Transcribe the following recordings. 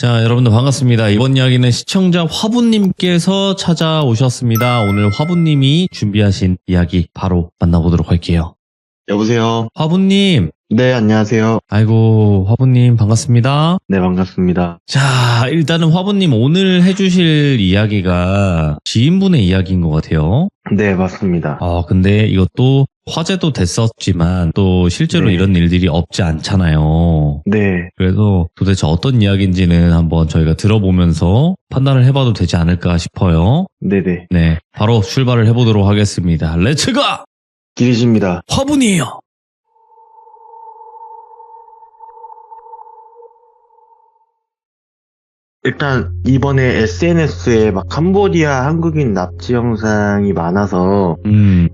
자, 여러분들 반갑습니다. 이번 이야기는 시청자 화분님께서 찾아오셨습니다. 오늘 화분님이 준비하신 이야기 바로 만나보도록 할게요. 여보세요. 화분님. 네, 안녕하세요. 아이고, 화분님 반갑습니다. 네, 반갑습니다. 자, 일단은 화분님 오늘 해주실 이야기가 지인분의 이야기인 것 같아요. 네, 맞습니다. 근데 이것도 화제도 됐었지만 또 실제로 네. 이런 일들이 없지 않잖아요. 네, 그래서 도대체 어떤 이야기인지는 한번 저희가 들어보면서 판단을 해봐도 되지 않을까 싶어요. 네네. 네, 바로 출발을 해보도록 하겠습니다. 렛츠가! 길이십니다. 화분이에요. 일단, 이번에 SNS에 막 캄보디아 한국인 납치 영상이 많아서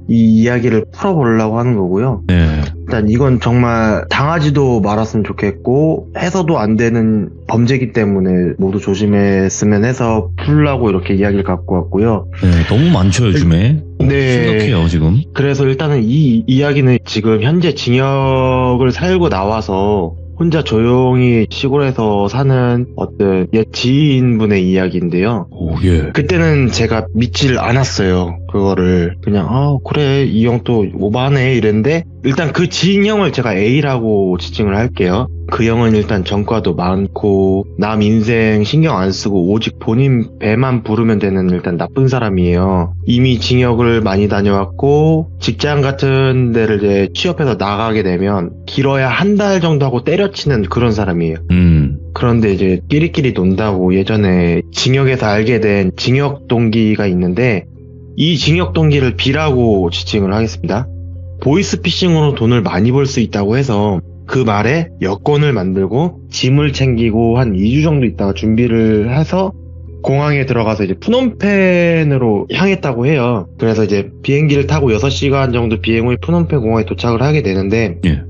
이 이야기를 풀어보려고 하는 거고요. 네. 일단 이건 정말 당하지도 말았으면 좋겠고, 해서도 안 되는 범죄이기 때문에 모두 조심했으면 해서 풀라고 이렇게 이야기를 갖고 왔고요. 네, 너무 많죠, 요즘에. 네. 심각해요, 지금. 그래서 일단은 이 이야기는 지금 현재 징역을 살고 나와서 혼자 조용히 시골에서 사는 어떤 옛 지인분의 이야기인데요. 오, 예. 그때는 제가 믿질 않았어요. 그거를 그냥 그래 이 형 또 오바네 이랬는데, 일단 그 지인 형을 제가 A라고 지칭을 할게요. 그 형은 일단 전과도 많고 남 인생 신경 안 쓰고 오직 본인 배만 부르면 되는 일단 나쁜 사람이에요. 이미 징역을 많이 다녀왔고 직장 같은 데를 이제 취업해서 나가게 되면 길어야 한 달 정도 하고 때려치는 그런 사람이에요. 그런데 이제 끼리끼리 논다고 예전에 징역에서 알게 된 징역 동기가 있는데, 이 징역 동기를 B라고 지칭을 하겠습니다. 보이스피싱으로 돈을 많이 벌 수 있다고 해서 그 말에 여권을 만들고 짐을 챙기고 한 2주 정도 있다가 준비를 해서 공항에 들어가서 이제 푸놈펜으로 향했다고 해요. 그래서 이제 비행기를 타고 6시간 정도 비행 후에 푸놈펜 공항에 도착을 하게 되는데, 예.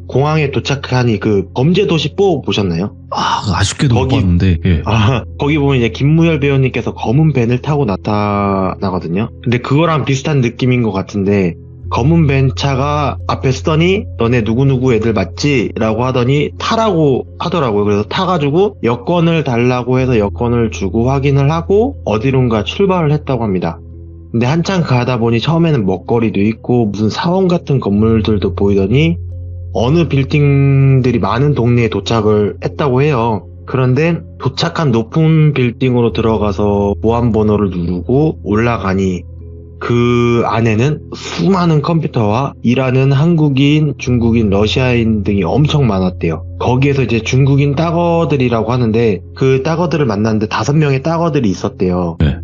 공항에 도착하니 그 범죄도시 4 보셨나요? 아쉽게도 못 거기- 봤는데, 예. 거기 보면 이제 김무열 배우님께서 검은 밴을 타고 나타나거든요. 근데 그거랑 비슷한 느낌인 것 같은데, 검은 밴 차가 앞에 쓰더니 너네 누구누구 애들 맞지? 라고 하더니 타라고 하더라고요. 그래서 타가지고 여권을 달라고 해서 여권을 주고 확인을 하고 어디론가 출발을 했다고 합니다. 근데 한참 가다 보니 처음에는 먹거리도 있고 무슨 사원 같은 건물들도 보이더니 어느 빌딩들이 많은 동네에 도착을 했다고 해요. 그런데 도착한 높은 빌딩으로 들어가서 보안번호를 누르고 올라가니 그 안에는 수많은 컴퓨터와 일하는 한국인, 중국인, 러시아인 등이 엄청 많았대요. 거기에서 이제 중국인 따거들이라고 하는데, 그 따거들을 만났는데 5명의 따거들이 있었대요. 네.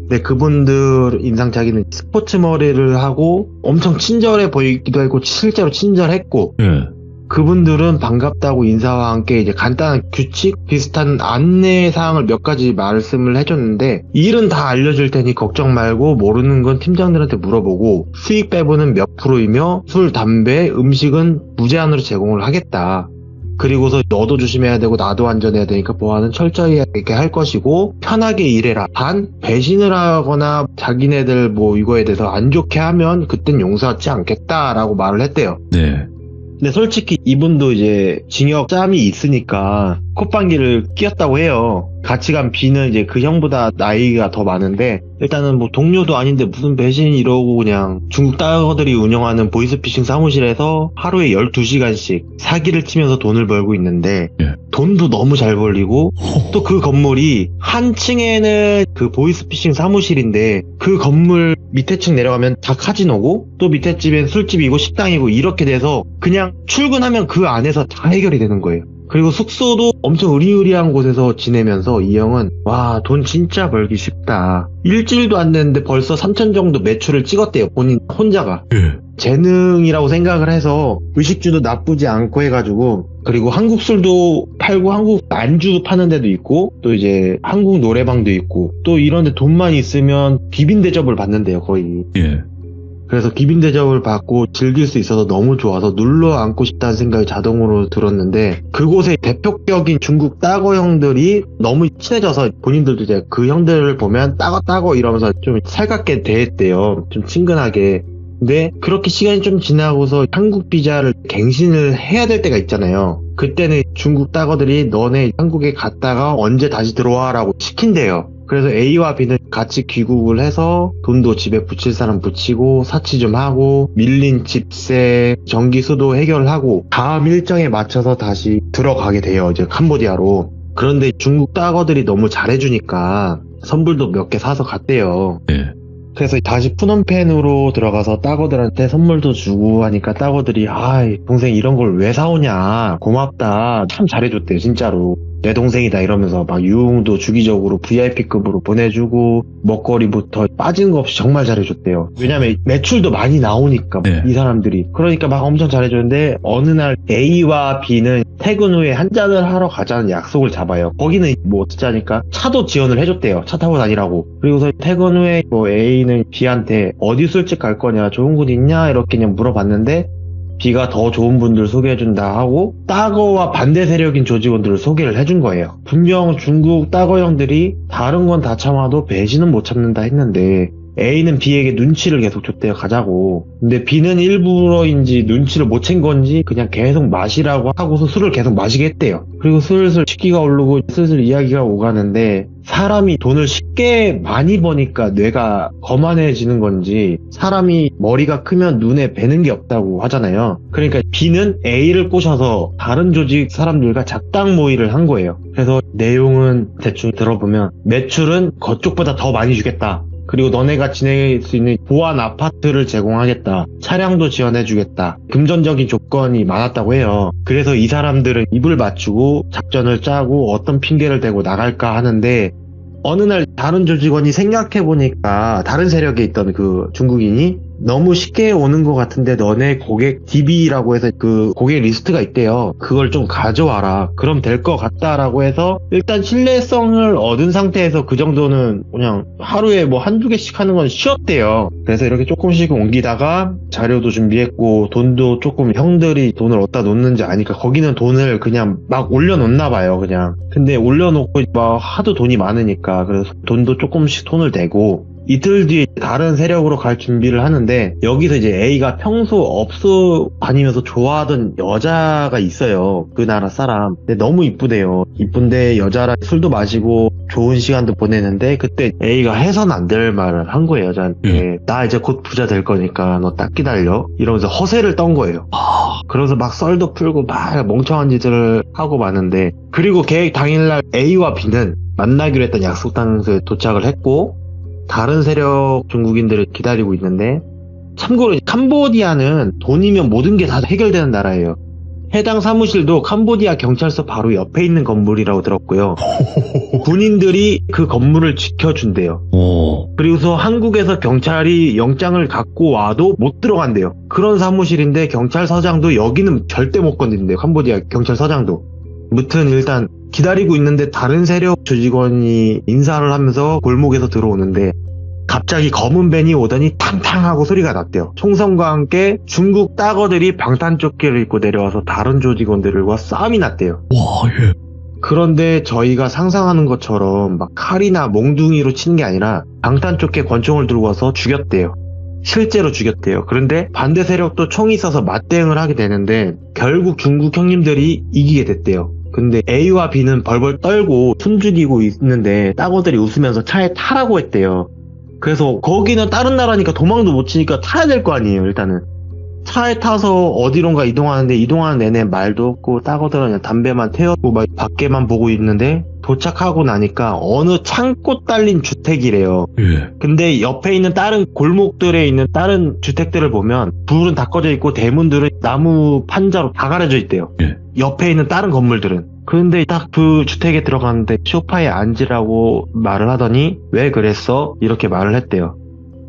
근데 그분들 인상착의는 스포츠 머리를 하고 엄청 친절해 보이기도 하고 실제로 친절했고, 예. 그분들은 반갑다고 인사와 함께 이제 간단한 규칙 비슷한 안내 사항을 몇 가지 말씀을 해줬는데, 일은 다 알려줄 테니 걱정 말고 모르는 건 팀장들한테 물어보고 수익 배분은 몇 프로이며 술, 담배, 음식은 무제한으로 제공을 하겠다. 그리고서 너도 조심해야 되고 나도 안전해야 되니까 보안은 철저히 이렇게 할 것이고 편하게 일해라. 단 배신을 하거나 자기네들 뭐 이거에 대해서 안 좋게 하면 그땐 용서하지 않겠다라고 말을 했대요. 네. 근데 솔직히 이분도 이제 징역 짬이 있으니까 콧방귀를 뀌었다고 해요. 같이 간 B는 이제 그 형보다 나이가 더 많은데, 일단은 뭐 동료도 아닌데 무슨 배신 이러고 그냥 중국 따거들이 운영하는 보이스피싱 사무실에서 하루에 12시간씩 사기를 치면서 돈을 벌고 있는데, 예. 돈도 너무 잘 벌리고, 또 그 건물이 한 층에는 그 보이스피싱 사무실인데 그 건물 밑에 층 내려가면 다 카지노고 또 밑에 집엔 술집이고 식당이고 이렇게 돼서 그냥 출근하면 그 안에서 다 해결이 되는 거예요. 그리고 숙소도 엄청 으리으리한 곳에서 지내면서 이 형은 와, 돈 진짜 벌기 쉽다. 일주일도 안 됐는데 벌써 3천 정도 매출을 찍었대요. 본인 혼자가. 예. 재능이라고 생각을 해서 의식주도 나쁘지 않고 해가지고, 그리고 한국 술도 팔고 한국 안주 파는 데도 있고 또 이제 한국 노래방도 있고 또 이런데 돈만 있으면 기빈 대접을 받는데요, 거의. 예. 그래서 기빈 대접을 받고 즐길 수 있어서 너무 좋아서 눌러 앉고 싶다는 생각이 자동으로 들었는데, 그곳의 대표격인 중국 따거 형들이 너무 친해져서 본인들도 이제 그 형들을 보면 따거 이러면서 좀 살갑게 대했대요. 좀 친근하게. 근데 그렇게 시간이 좀 지나고서 한국 비자를 갱신을 해야 될 때가 있잖아요. 그때는 중국 따거들이 너네 한국에 갔다가 언제 다시 들어와라고 시킨대요. 그래서 A와 B는 같이 귀국을 해서 돈도 집에 붙일 사람 붙이고 사치 좀 하고 밀린 집세, 전기수도 해결하고 다음 일정에 맞춰서 다시 들어가게 돼요. 이제 캄보디아로. 그런데 중국 따거들이 너무 잘해주니까 선물도 몇 개 사서 갔대요. 예. 그래서 다시 푸놈펜으로 들어가서 따거들한테 선물도 주고 하니까 따거들이 동생 이런 걸 왜 사오냐, 고맙다, 참 잘해줬대요 진짜로. 내 동생이다 이러면서 막 유흥도 주기적으로 VIP급으로 보내주고 먹거리부터 빠진 거 없이 정말 잘해줬대요. 왜냐면 매출도 많이 나오니까 네. 이 사람들이. 그러니까 막 엄청 잘해줬는데 어느 날 A와 B는 퇴근 후에 한잔을 하러 가자는 약속을 잡아요. 거기는 뭐 어떻게 하니까 차도 지원을 해줬대요. 차 타고 다니라고. 그리고서 퇴근 후에 뭐 A는 B한테 어디 술집 갈 거냐, 좋은 곳 있냐 이렇게 그냥 물어봤는데 B가 더 좋은 분들 소개해준다 하고 따거와 반대 세력인 조직원들을 소개를 해준 거예요. 분명 중국 따거 형들이 다른 건 다 참아도 배신은 못 참는다 했는데 A는 B에게 눈치를 계속 줬대요. 가자고. 근데 B는 일부러인지 눈치를 못 챈 건지 그냥 계속 마시라고 하고서 술을 계속 마시게 했대요. 그리고 슬슬 식기가 오르고 슬슬 이야기가 오가는데 사람이 돈을 쉽게 많이 버니까 뇌가 거만해지는 건지 사람이 머리가 크면 눈에 뵈는 게 없다고 하잖아요. 그러니까 B는 A를 꼬셔서 다른 조직 사람들과 작당 모의를 한 거예요. 그래서 내용은 대충 들어보면 매출은 그쪽보다 더 많이 주겠다. 그리고 너네가 지낼 수 있는 보안 아파트를 제공하겠다. 차량도 지원해주겠다. 금전적인 조건이 많았다고 해요. 그래서 이 사람들은 입을 맞추고 작전을 짜고 어떤 핑계를 대고 나갈까 하는데 어느 날 다른 조직원이 생각해보니까 다른 세력에 있던 그 중국인이 너무 쉽게 오는 것 같은데 너네 고객 DB라고 해서 그 고객 리스트가 있대요. 그걸 좀 가져와라. 그럼 될 것 같다라고 해서 일단 신뢰성을 얻은 상태에서 그 정도는 그냥 하루에 뭐 한두 개씩 하는 건 쉬웠대요. 그래서 이렇게 조금씩 옮기다가 자료도 준비했고 돈도 조금 형들이 돈을 어디다 놓는지 아니까 거기는 돈을 그냥 막 올려놓나 봐요. 그냥. 근데 올려놓고 막 하도 돈이 많으니까 그래서 돈도 조금씩 손을 대고 이틀 뒤에 다른 세력으로 갈 준비를 하는데 여기서 이제 A가 평소 업소 다니면서 좋아하던 여자가 있어요. 그 나라 사람. 근데 너무 이쁘대요. 이쁜데 여자랑 술도 마시고 좋은 시간도 보내는데 그때 A가 해선 안 될 말을 한 거예요. 여자한테. 나 이제 곧 부자 될 거니까 너 딱 기다려. 이러면서 허세를 떤 거예요. 그러면서 막 썰도 풀고 막 멍청한 짓을 하고 마는데 그리고 계획 당일날 A와 B는 만나기로 했던 약속 장소에 도착을 했고 다른 세력 중국인들을 기다리고 있는데 참고로 캄보디아는 돈이면 모든 게 다 해결되는 나라예요. 해당 사무실도 캄보디아 경찰서 바로 옆에 있는 건물이라고 들었고요. 군인들이 그 건물을 지켜준대요. 그리고서 한국에서 경찰이 영장을 갖고 와도 못 들어간대요. 그런 사무실인데 경찰서장도 여기는 절대 못 건드린대요. 캄보디아 경찰서장도. 무튼 일단 기다리고 있는데 다른 세력 조직원이 인사를 하면서 골목에서 들어오는데 갑자기 검은 밴이 오더니 탕탕 하고 소리가 났대요. 총성과 함께 중국 따거들이 방탄조끼를 입고 내려와서 다른 조직원들과 싸움이 났대요. 와, 예. 그런데 저희가 상상하는 것처럼 막 칼이나 몽둥이로 치는 게 아니라 방탄조끼 권총을 들고 와서 죽였대요. 실제로 죽였대요. 그런데 반대 세력도 총이 있어서 맞대응을 하게 되는데 결국 중국 형님들이 이기게 됐대요. 근데 A와 B는 벌벌 떨고 숨죽이고 있는데 따거들이 웃으면서 차에 타라고 했대요. 그래서 거기는 다른 나라니까 도망도 못 치니까 타야 될 거 아니에요. 일단은 차에 타서 어디론가 이동하는데 이동하는 내내 말도 없고 따거들은 그냥 담배만 태웠고 막 밖에만 보고 있는데 도착하고 나니까 어느 창고 딸린 주택이래요. 예. 근데 옆에 있는 다른 골목들에 있는 다른 주택들을 보면 불은 다 꺼져 있고 대문들은 나무 판자로 다 가려져 있대요. 예. 옆에 있는 다른 건물들은. 그런데 딱 그 주택에 들어갔는데 소파에 앉으라고 말을 하더니 왜 그랬어? 이렇게 말을 했대요.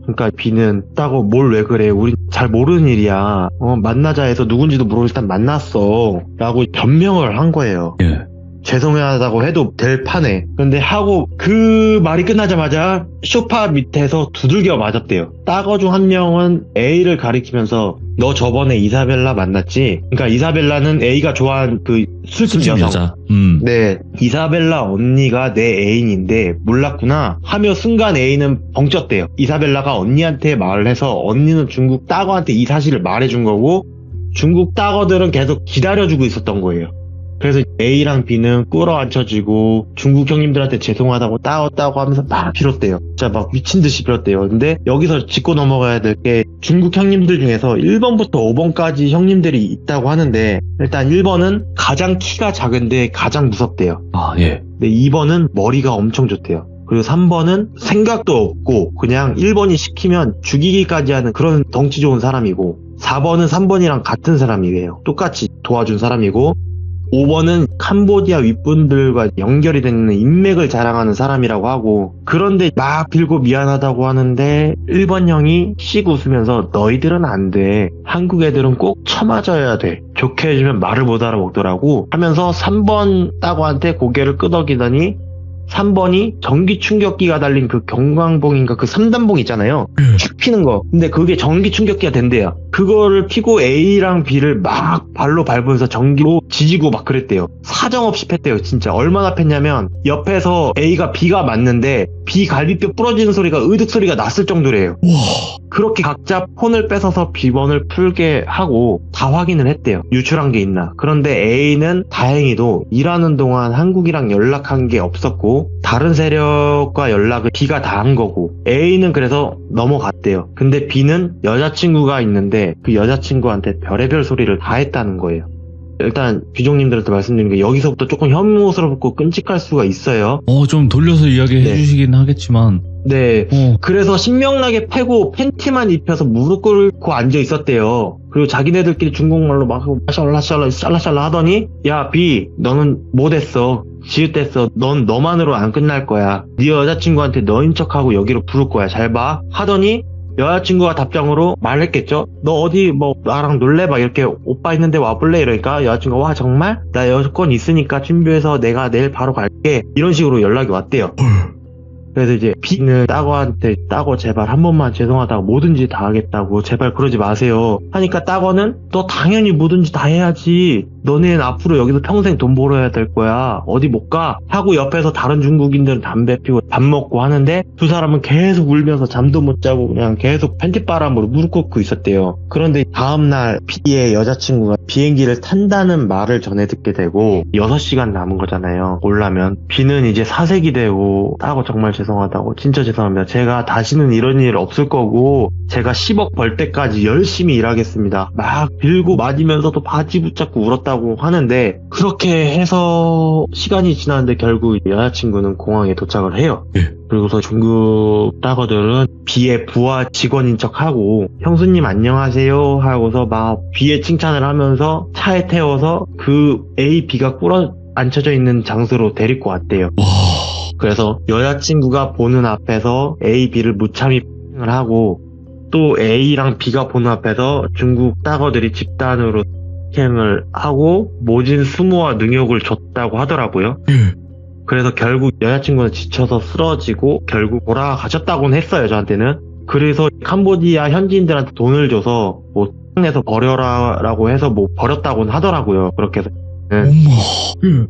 그러니까 B는 따고 뭘 왜 그래? 우린 잘 모르는 일이야. 만나자 해서 누군지도 모르고 일단 만났어. 라고 변명을 한 거예요. 예. 죄송하다고 해도 될 판에. 근데 하고 그 말이 끝나자마자 소파 밑에서 두들겨 맞았대요. 따거 중 한 명은 A를 가리키면서 너 저번에 이사벨라 만났지? 그러니까 이사벨라는 A가 좋아하는 그 술집 여성. 여자. 네, 이사벨라 언니가 내 애인인데 몰랐구나 하며 순간 A는 벙쪘대요. 이사벨라가 언니한테 말을 해서 언니는 중국 따거한테 이 사실을 말해준 거고 중국 따거들은 계속 기다려주고 있었던 거예요. 그래서 A랑 B는 끌어안혀지고 중국 형님들한테 죄송하다고 따왔다고 하면서 막 빌었대요. 진짜 막 미친 듯이 빌었대요. 근데 여기서 짚고 넘어가야 될 게 중국 형님들 중에서 1번부터 5번까지 형님들이 있다고 하는데 일단 1번은 가장 키가 작은데 가장 무섭대요. 아, 예. 근데 2번은 머리가 엄청 좋대요. 그리고 3번은 생각도 없고 그냥 1번이 시키면 죽이기까지 하는 그런 덩치 좋은 사람이고 4번은 3번이랑 같은 사람이에요. 똑같이 도와준 사람이고 5번은 캄보디아 윗분들과 연결이 되는 인맥을 자랑하는 사람이라고 하고 그런데 막 빌고 미안하다고 하는데 1번 형이 씩 웃으면서 너희들은 안 돼. 한국 애들은 꼭 쳐맞아야 돼. 좋게 해주면 말을 못 알아먹더라고 하면서 3번 따고한테 고개를 끄덕이더니 3번이 전기 충격기가 달린 그 경광봉인가 그 3단봉 있잖아요. 쭉 피는 거. 근데 그게 전기 충격기가 된대요. 그거를 피고 A랑 B를 막 발로 밟으면서 전기로 지지고 막 그랬대요. 사정없이 팼대요. 진짜 얼마나 팼냐면 옆에서 A가 B가 맞는데 B 갈비뼈 부러지는 소리가 의득 소리가 났을 정도래요. 그렇게 각자 폰을 뺏어서 B번을 풀게 하고 다 확인을 했대요. 유출한 게 있나. 그런데 A는 다행히도 일하는 동안 한국이랑 연락한 게 없었고 다른 세력과 연락을 B가 다 한 거고 A는 그래서 넘어갔대요. 근데 B는 여자친구가 있는데 그 여자친구한테 별의별 소리를 다 했다는 거예요. 일단 귀종님들한테 말씀드리는 게 여기서부터 조금 혐오스럽고 끔찍할 수가 있어요. 좀 돌려서 이야기해 네. 주시긴 하겠지만. 네. 그래서 신명나게 패고 팬티만 입혀서 무릎 꿇고 앉아 있었대요. 그리고 자기네들끼리 중국말로 막 샬라샬라 하더니 야 B 너는 못했어. 지읒됐어. 넌 너만으로 안 끝날 거야. 네 여자친구한테 너인 척하고 여기로 부를 거야. 잘 봐. 하더니 여자친구가 답장으로 말했겠죠. 너 어디 뭐 나랑 놀래? 막 이렇게 오빠 있는데 와볼래? 이러니까 여자친구가 와 정말? 나 여권 있으니까 준비해서 내가 내일 바로 갈게. 이런 식으로 연락이 왔대요. 그래서 이제 B는 따거한테 따거 제발 한 번만 죄송하다고 뭐든지 다 하겠다고 제발 그러지 마세요 하니까 따거는 너 당연히 뭐든지 다 해야지 너네는 앞으로 여기서 평생 돈 벌어야 될 거야 어디 못 가 하고 옆에서 다른 중국인들은 담배 피고 밥 먹고 하는데 두 사람은 계속 울면서 잠도 못 자고 그냥 계속 팬티바람으로 무릎 꿇고 있었대요. 그런데 다음날 B의 여자친구가 비행기를 탄다는 말을 전해 듣게 되고 6시간 남은 거잖아요. 오려면 B는 이제 사색이 되고 따거 정말 죄송하다고 진짜 죄송합니다. 제가 다시는 이런 일 없을 거고 제가 10억 벌 때까지 열심히 일하겠습니다. 막 빌고 맞으면서도 바지 붙잡고 울었다고 하는데 그렇게 해서 시간이 지났는데 결국 여자친구는 공항에 도착을 해요. 그리고서 중국 따거들은 B의 부하 직원인 척하고 형수님 안녕하세요 하고서 막 B의 칭찬을 하면서 차에 태워서 그 A, B가 꿇어 앉혀져 있는 장소로 데리고 왔대요. 그래서 여자친구가 보는 앞에서 A, B를 무참히 을 하고 또 A랑 B가 보는 앞에서 중국 따거들이 집단으로 행을 하고 모진 수모와 능욕을 줬다고 하더라고요. 그래서 결국 여자친구는 지쳐서 쓰러지고 결국 돌아가셨다고는 했어요, 저한테는. 그래서 캄보디아 현지인들한테 돈을 줘서 뭐 내서 버려라라고 해서 뭐 버렸다고는 하더라고요. 그렇게 해서.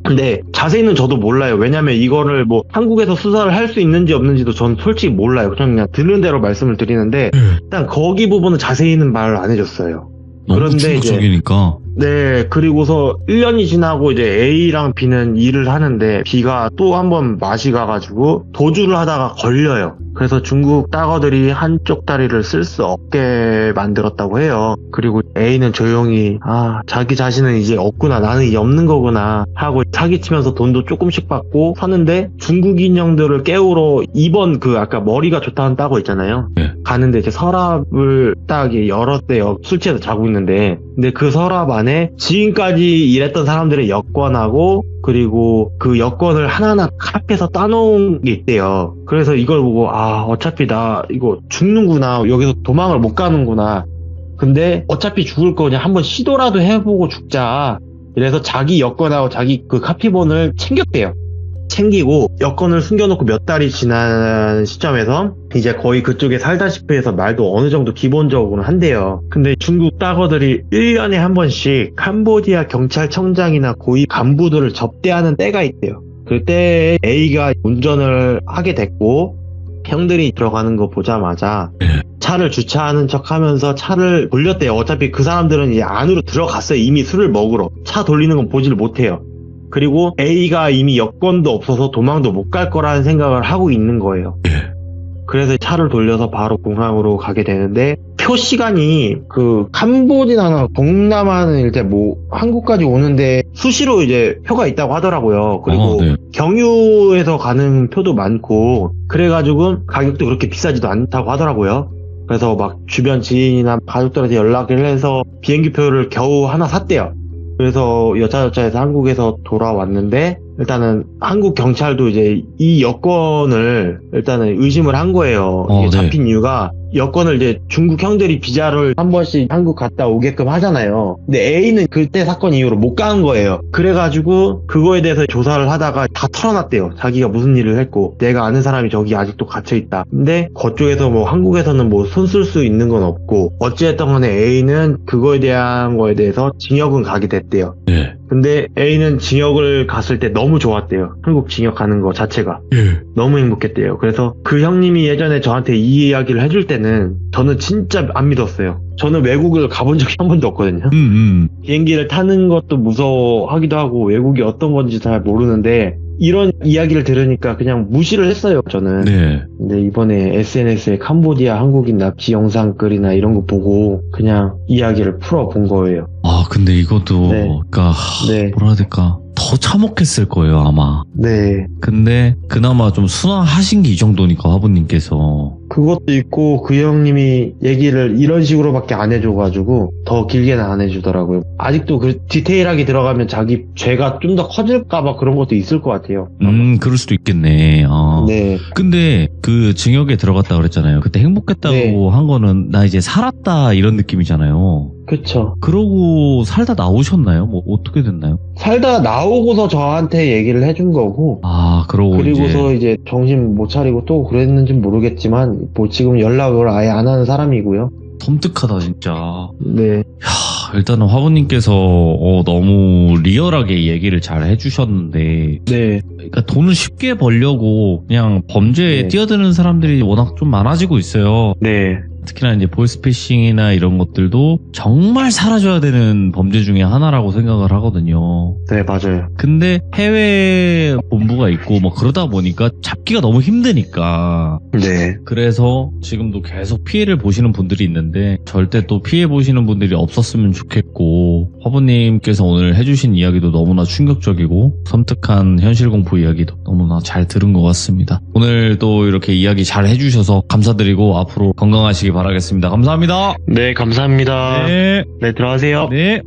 근데 자세히는 저도 몰라요. 왜냐면 이거를 뭐 한국에서 수사를 할 수 있는지 없는지도 저는 솔직히 몰라요. 그냥 듣는 대로 말씀을 드리는데 일단 거기 부분은 자세히는 말을 안 해줬어요. 너무 충격적이니까. 네, 그리고서 1년이 지나고 이제 A랑 B는 일을 하는데 B가 또 한 번 맛이 가가지고 도주를 하다가 걸려요. 그래서 중국 따거들이 한쪽 다리를 쓸 수 없게 만들었다고 해요. 그리고 A는 조용히 자기 자신은 이제 없구나 나는 이제 없는 거구나 하고 사기치면서 돈도 조금씩 받고 사는데 중국인 형들을 깨우러 2번 그 아까 머리가 좋다는 따거 있잖아요. 가는데 이제 서랍을 딱 열었대요. 술 취해서 자고 있는데 근데 그 서랍 안에 지금까지 일했던 사람들의 여권하고 그리고 그 여권을 하나하나 카페에서 따놓은 게 있대요. 그래서 이걸 보고 어차피 나 이거 죽는구나 여기서 도망을 못 가는구나 근데 어차피 죽을 거 그냥 한번 시도라도 해보고 죽자 이래서 자기 여권하고 자기 그 카피본을 챙겼대요. 챙기고 여권을 숨겨놓고 몇 달이 지난 시점에서 이제 거의 그쪽에 살다시피 해서 말도 어느 정도 기본적으로 한대요. 근데 중국 따거들이 1년에 한 번씩 캄보디아 경찰청장이나 고위 간부들을 접대하는 때가 있대요. 그때 A가 운전을 하게 됐고 형들이 들어가는 거 보자마자 차를 주차하는 척 하면서 차를 돌렸대요. 어차피 그 사람들은 이제 안으로 들어갔어요. 이미 술을 먹으러. 차 돌리는 건 보지를 못해요. 그리고 A가 이미 여권도 없어서 도망도 못 갈 거라는 생각을 하고 있는 거예요. 그래서 차를 돌려서 바로 공항으로 가게 되는데, 표 시간이 그 캄보디아나 동남아는 일단 뭐 한국까지 오는데 수시로 이제 표가 있다고 하더라고요. 그리고 네. 경유에서 가는 표도 많고 그래가지고 가격도 그렇게 비싸지도 않다고 하더라고요. 그래서 막 주변 지인이나 가족들한테 연락을 해서 비행기표를 겨우 하나 샀대요. 그래서 여차여차해서 한국에서 돌아왔는데, 일단은 한국 경찰도 이제 이 여권을 일단은 의심을 한 거예요. 이게 네. 잡힌 이유가, 여권을 이제 중국 형들이 비자를 한 번씩 한국 갔다 오게끔 하잖아요. 근데 A는 그때 사건 이후로 못 간 거예요. 그래가지고 그거에 대해서 조사를 하다가 다 털어놨대요. 자기가 무슨 일을 했고, 내가 아는 사람이 저기 아직도 갇혀있다. 근데 그쪽에서 뭐 한국에서는 뭐 손 쓸 수 있는 건 없고, 어찌됐든 간에 A는 그거에 대한 거에 대해서 징역은 가게 됐대요. 네. 근데 A는 징역을 갔을 때 너무 좋았대요. 한국 징역 가는 거 자체가. 너무 행복했대요. 그래서 그 형님이 예전에 저한테 이 이야기를 해줄 때는 저는 진짜 안 믿었어요. 저는 외국을 가본 적이 한 번도 없거든요. 비행기를 타는 것도 무서워하기도 하고 외국이 어떤 건지 잘 모르는데, 이런 이야기를 들으니까 그냥 무시를 했어요, 저는. 네. 근데 이번에 SNS에 캄보디아 한국인 납치 영상 글이나 이런 거 보고 그냥 이야기를 풀어본 거예요. 아, 근데 이것도, 네. 그니까, 네. 뭐라 해야 될까. 더 참혹했을 거예요, 아마. 네. 근데, 그나마 좀 순화하신 게 이 정도니까, 화부님께서. 그것도 있고, 그 형님이 얘기를 이런 식으로밖에 안 해줘가지고 더 길게는 안 해주더라고요. 아직도 그 디테일하게 들어가면 자기 죄가 좀 더 커질까봐 그런 것도 있을 것 같아요. 그럴 수도 있겠네. 네. 근데 그 징역에 들어갔다 그랬잖아요. 그때 행복했다고 네. 한 거는 나 이제 살았다 이런 느낌이잖아요. 그쵸. 그러고 살다 나오셨나요? 뭐 어떻게 됐나요? 살다 나오고서 저한테 얘기를 해준 거고, 아, 그리고서 이제 정신 못 차리고 또 그랬는지 모르겠지만, 뭐 지금 연락을 아예 안 하는 사람이고요. 섬뜩하다 진짜. 네. 일단은 화부님께서 너무 리얼하게 얘기를 잘 해주셨는데, 네. 그러니까 돈을 쉽게 벌려고 그냥 범죄에 네. 뛰어드는 사람들이 워낙 좀 많아지고 있어요. 네. 특히나 이제 보이스피싱이나 이런 것들도 정말 사라져야 되는 범죄 중에 하나라고 생각을 하거든요. 네, 맞아요. 근데 해외 본부가 있고 뭐 그러다 보니까 잡기가 너무 힘드니까, 네. 그래서 지금도 계속 피해를 보시는 분들이 있는데 절대 또 피해 보시는 분들이 없었으면 좋겠고, 화부님께서 오늘 해주신 이야기도 너무나 충격적이고 섬뜩한 현실 공포 이야기도 너무나 잘 들은 것 같습니다. 오늘 또 이렇게 이야기 잘 해주셔서 감사드리고 앞으로 건강하시기 바라겠습니다. 감사합니다. 네, 감사합니다. 네. 네, 들어가세요. 네.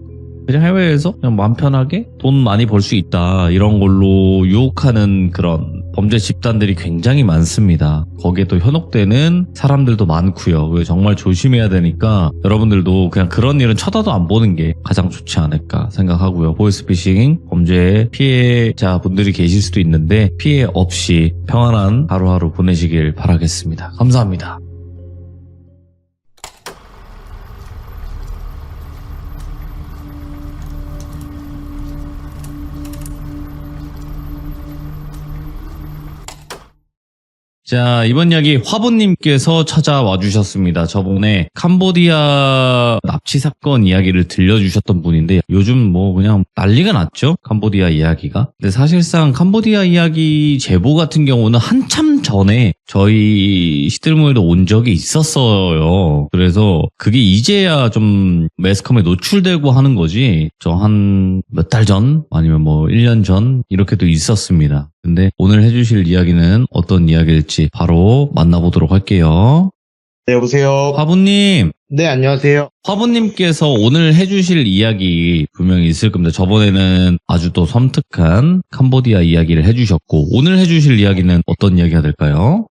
그냥 해외에서 그냥 마음 편하게 돈 많이 벌 수 있다 이런 걸로 유혹하는 그런 범죄 집단들이 굉장히 많습니다. 거기에 또 현혹되는 사람들도 많고요. 그래서 정말 조심해야 되니까 여러분들도 그냥 그런 일은 쳐다도 안 보는 게 가장 좋지 않을까 생각하고요. 보이스피싱 범죄의 피해자분들이 계실 수도 있는데 피해 없이 평안한 하루하루 보내시길 바라겠습니다. 감사합니다. 자, 이번 이야기 화보님께서 찾아와 주셨습니다. 저번에 캄보디아 납치 사건 이야기를 들려주셨던 분인데 요즘 뭐 그냥 난리가 났죠? 캄보디아 이야기가. 근데 사실상 캄보디아 이야기 제보 같은 경우는 한참 전에 저희 시들모에도 온 적이 있었어요. 그래서 그게 이제야 좀 매스컴에 노출되고 하는 거지, 저 한 몇 달 전 아니면 뭐 1년 전 이렇게도 있었습니다. 근데 오늘 해주실 이야기는 어떤 이야기일지 바로 만나보도록 할게요. 네, 여보세요. 화부님, 네, 안녕하세요. 화부님께서 오늘 해주실 이야기 분명히 있을 겁니다. 저번에는 아주 또 섬뜩한 캄보디아 이야기를 해주셨고 오늘 해주실 이야기는 어떤 이야기가 될까요?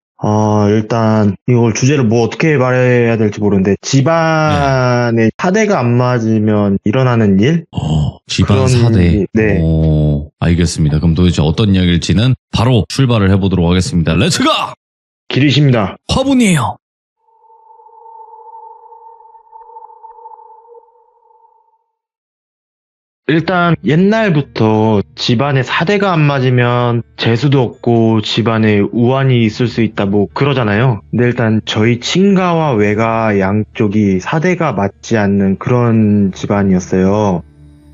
일단 이걸 주제를 뭐 어떻게 말해야 될지 모르는데, 집안에 사대가 안 맞으면 일어나는 일? 집안 그런 사대. 일, 네. 알겠습니다. 그럼 도대체 어떤 이야기일지는 바로 출발을 해보도록 하겠습니다. 렛츠고! 길이십니다. 화분이에요. 일단 옛날부터 집안에 사대가 안 맞으면 재수도 없고 집안에 우환이 있을 수 있다 뭐 그러잖아요. 근데 일단 저희 친가와 외가 양쪽이 사대가 맞지 않는 그런 집안이었어요.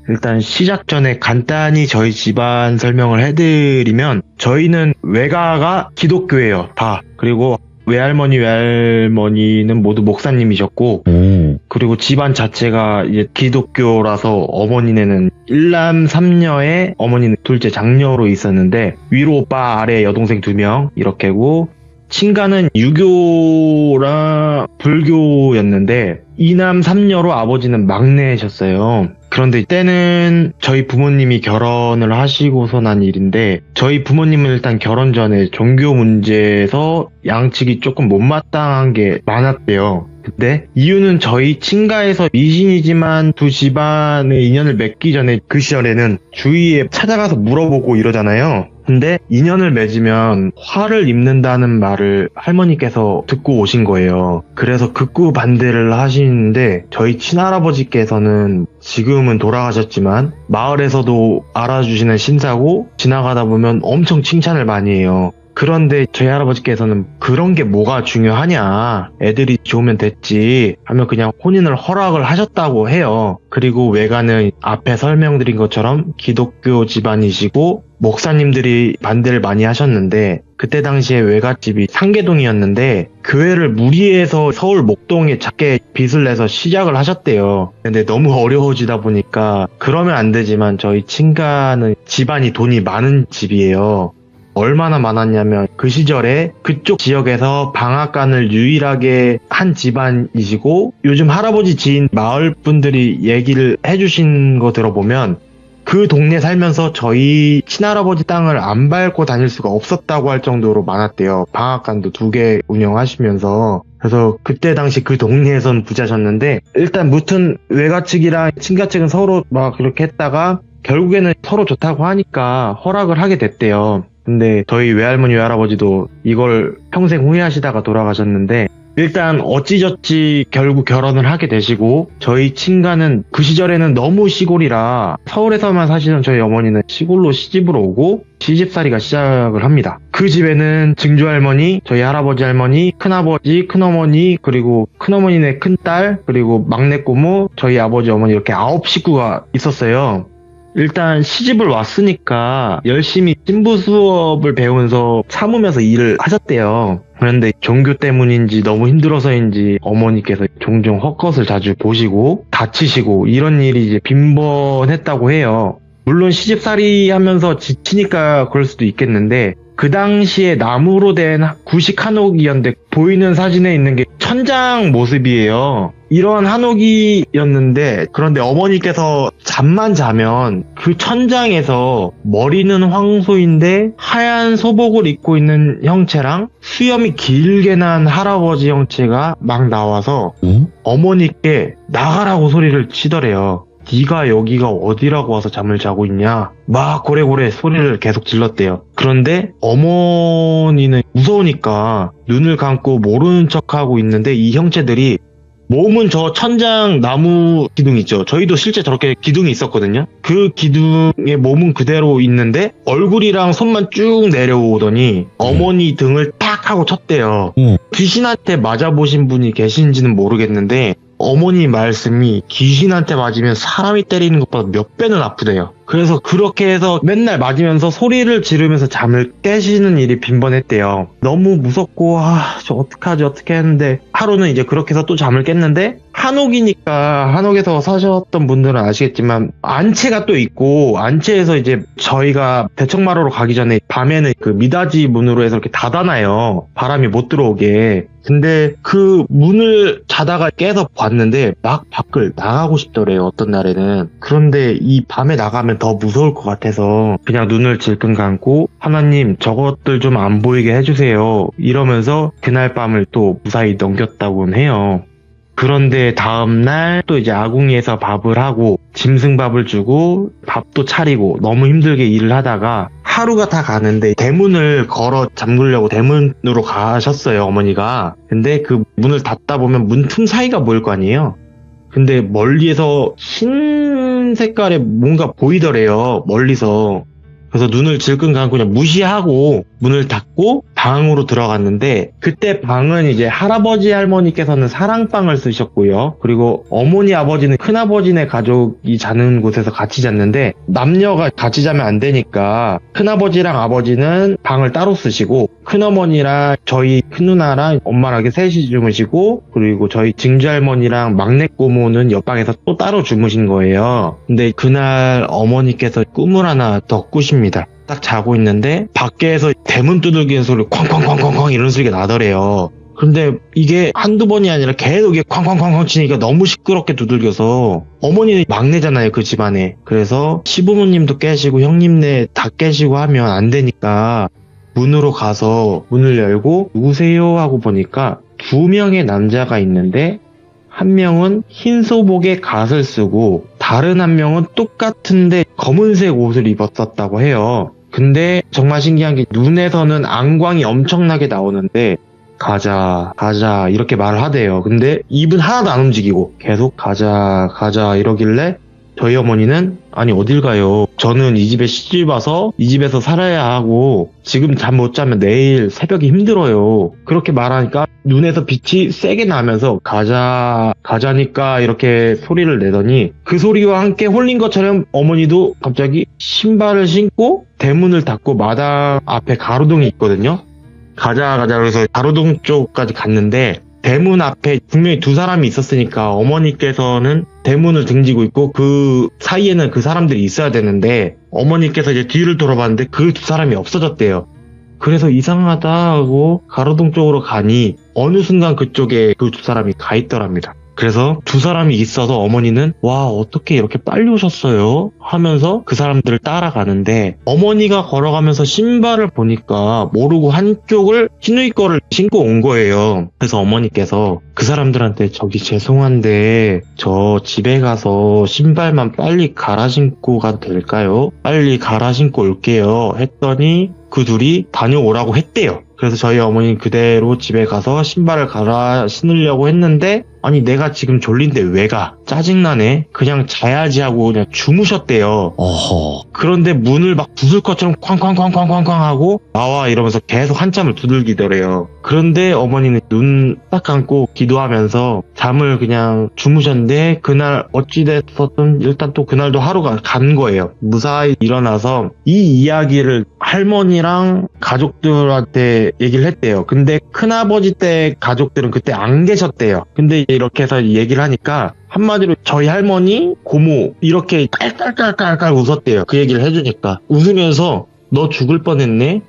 일단 시작 전에 간단히 저희 집안 설명을 해드리면 저희는 외가가 기독교예요, 다. 그리고 외할머니, 외할머니는 모두 목사님이셨고 오. 그리고 집안 자체가 이제 기독교라서 어머니네는 1남 3녀에 어머니는 둘째 장녀로 있었는데 위로 오빠 아래 여동생 2명 이렇게고 친가는 유교랑 불교였는데 2남 3녀로 아버지는 막내셨어요. 그런데 때는 저희 부모님이 결혼을 하시고서 난 일인데 저희 부모님은 일단 결혼 전에 종교 문제에서 양측이 조금 못마땅한 게 많았대요. 근데 이유는 저희 친가에서 미신이지만 두 집안의 인연을 맺기 전에 그 시절에는 주위에 찾아가서 물어보고 이러잖아요. 근데 인연을 맺으면 화를 입는다는 말을 할머니께서 듣고 오신 거예요. 그래서 극구 반대를 하시는데 저희 친할아버지께서는 지금은 돌아가셨지만 마을에서도 알아주시는 신사고 지나가다 보면 엄청 칭찬을 많이 해요. 그런데 저희 할아버지께서는 그런 게 뭐가 중요하냐, 애들이 좋으면 됐지 하며 그냥 혼인을 허락을 하셨다고 해요. 그리고 외가는 앞에 설명드린 것처럼 기독교 집안이시고 목사님들이 반대를 많이 하셨는데 그때 당시에 외갓집이 상계동이었는데 교회를 무리해서 서울 목동에 작게 빚을 내서 시작을 하셨대요. 근데 너무 어려워지다 보니까 그러면 안 되지만 저희 친가는 집안이 돈이 많은 집이에요. 얼마나 많았냐면 그 시절에 그쪽 지역에서 방앗간을 유일하게 한 집안이시고 요즘 할아버지 지인 마을 분들이 얘기를 해주신 거 들어보면 그 동네 살면서 저희 친할아버지 땅을 안 밟고 다닐 수가 없었다고 할 정도로 많았대요. 방앗간도 2개 운영하시면서. 그래서 그때 당시 그 동네에선 부자셨는데 일단 무튼 외가 측이랑 친가 측은 서로 막 그렇게 했다가 결국에는 서로 좋다고 하니까 허락을 하게 됐대요. 근데 저희 외할머니 외할아버지도 이걸 평생 후회하시다가 돌아가셨는데 일단 어찌저찌 결국 결혼을 하게 되시고 저희 친가는 그 시절에는 너무 시골이라 서울에서만 사시던 저희 어머니는 시골로 시집을 오고 시집살이가 시작을 합니다. 그 집에는 증조할머니, 저희 할아버지 할머니, 큰아버지, 큰어머니, 그리고 큰어머니네 큰딸, 그리고 막내 고모, 저희 아버지 어머니 이렇게 9식구가 있었어요. 일단 시집을 왔으니까 열심히 신부 수업을 배우면서 참으면서 일을 하셨대요. 그런데 종교 때문인지 너무 힘들어서인지 어머니께서 종종 헛것을 자주 보시고 다치시고 이런 일이 이제 빈번했다고 해요. 물론 시집살이 하면서 지치니까 그럴 수도 있겠는데 그 당시에 나무로 된 구식 한옥이었는데 보이는 사진에 있는 게 천장 모습이에요. 이런 한옥이었는데 그런데 어머니께서 잠만 자면 그 천장에서 머리는 황소인데 하얀 소복을 입고 있는 형체랑 수염이 길게 난 할아버지 형체가 막 나와서 어머니께 나가라고 소리를 치더래요. 네가 여기가 어디라고 와서 잠을 자고 있냐 막 고래고래 소리를 계속 질렀대요. 그런데 어머니는 무서우니까 눈을 감고 모르는 척하고 있는데 이 형체들이 몸은 저 천장 나무 기둥 있죠. 저희도 실제 저렇게 기둥이 있었거든요. 그 기둥에 몸은 그대로 있는데 얼굴이랑 손만 쭉 내려오더니 어머니 등을 탁 하고 쳤대요. 귀신한테 맞아보신 분이 계신지는 모르겠는데 어머니 말씀이 귀신한테 맞으면 사람이 때리는 것보다 몇 배는 아프대요. 그래서 그렇게 해서 맨날 맞으면서 소리를 지르면서 잠을 깨시는 일이 빈번했대요. 너무 무섭고 저 어떻게 했는데 하루는 이제 그렇게 해서 또 잠을 깼는데 한옥이니까 한옥에서 사셨던 분들은 아시겠지만 안채가 또 있고 안채에서 이제 저희가 대청마루로 가기 전에 밤에는 그 미닫이 문으로 해서 이렇게 닫아놔요. 바람이 못 들어오게. 근데 그 문을 자다가 깨서 봤는데 막 밖을 나가고 싶더래요. 어떤 날에는. 그런데 이 밤에 나가면 더 무서울 것 같아서 그냥 눈을 질끈 감고 하나님 저것들 좀 안 보이게 해주세요 이러면서 그날 밤을 또 무사히 넘겼다고는 해요. 그런데 다음날 또 이제 아궁이에서 밥을 하고 짐승밥을 주고 밥도 차리고 너무 힘들게 일을 하다가 하루가 다 가는데 대문을 걸어 잠그려고 대문으로 가셨어요, 어머니가. 근데 그 문을 닫다 보면 문 틈 사이가 보일 거 아니에요. 근데 멀리에서 흰 색깔의 뭔가 보이더래요, 멀리서. 그래서 눈을 질끈 감고 그냥 무시하고 문을 닫고 방으로 들어갔는데, 그때 방은 이제 할아버지 할머니께서는 사랑방을 쓰셨고요. 그리고 어머니 아버지는 큰아버지네 가족이 자는 곳에서 같이 잤는데, 남녀가 같이 자면 안 되니까 큰아버지랑 아버지는 방을 따로 쓰시고, 큰어머니랑 저희 큰누나랑 엄마랑 이렇게 셋이 주무시고, 그리고 저희 증조할머니랑 막내 고모는 옆방에서 또 따로 주무신 거예요. 근데 그날 어머니께서 꿈을 하나 더 꾸십니다. 딱 자고 있는데 밖에서 대문 두들기는 소리 쾅쾅쾅쾅쾅 이런 소리가 나더래요. 근데 이게 한두 번이 아니라 계속 이게 쾅쾅쾅쾅 치니까 너무 시끄럽게 두들겨서, 어머니는 막내잖아요, 그 집안에. 그래서 시부모님도 깨시고 형님네 다 깨시고 하면 안 되니까 문으로 가서 문을 열고 누구세요 하고 보니까 2명의 남자가 있는데, 한 명은 흰 소복에 갓을 쓰고 다른 한 명은 똑같은데 검은색 옷을 입었었다고 해요. 근데 정말 신기한 게 눈에서는 안광이 엄청나게 나오는데 가자 가자 이렇게 말을 하대요. 근데 입은 하나도 안 움직이고 계속 가자 가자 이러길래 저희 어머니는 아니 어딜 가요? 저는 이 집에 시집 와서 이 집에서 살아야 하고 지금 잠 못 자면 내일 새벽이 힘들어요. 그렇게 말하니까 눈에서 빛이 세게 나면서 가자니까 이렇게 소리를 내더니, 그 소리와 함께 홀린 것처럼 어머니도 갑자기 신발을 신고 대문을 닫고 마당 앞에 가로등이 있거든요. 가자 그래서 가로등 쪽까지 갔는데, 대문 앞에 분명히 2사람이 있었으니까 어머니께서는 대문을 등지고 있고 그 사이에는 그 사람들이 있어야 되는데, 어머니께서 이제 뒤를 돌아봤는데 그 2사람이 없어졌대요. 그래서 이상하다 하고 가로등 쪽으로 가니 어느 순간 그쪽에 그 2사람이 가 있더랍니다. 그래서 2사람이 있어서 어머니는 와 어떻게 이렇게 빨리 오셨어요? 하면서 그 사람들을 따라가는데, 어머니가 걸어가면서 신발을 보니까 모르고 한쪽을 시누이 거를 신고 온 거예요. 그래서 어머니께서 그 사람들한테 저기 죄송한데 저 집에 가서 신발만 빨리 갈아 신고 가도 될까요? 빨리 갈아 신고 올게요 했더니 그 둘이 다녀오라고 했대요. 그래서 저희 어머니는 그대로 집에 가서 신발을 갈아 신으려고 했는데, 아니 내가 지금 졸린데 왜 가? 짜증나네. 그냥 자야지 하고 그냥 주무셨대요. 어허. 그런데 문을 막 부술 것처럼 쾅쾅쾅쾅쾅쾅 하고 나와 이러면서 계속 한참을 두들기더래요. 그런데 어머니는 눈 딱 감고 기도하면서 잠을 그냥 주무셨는데, 그날 어찌됐었든 일단 또 그날도 하루가 간 거예요. 무사히 일어나서 이 이야기를 할머니랑 가족들한테 얘기를 했대요. 근데 큰아버지 때 가족들은 그때 안 계셨대요. 근데 이렇게 해서 얘기를 하니까 한마디로 저희 할머니, 고모 이렇게 깔깔깔깔깔 웃었대요. 그 얘기를 해주니까 웃으면서 너 죽을 뻔했네?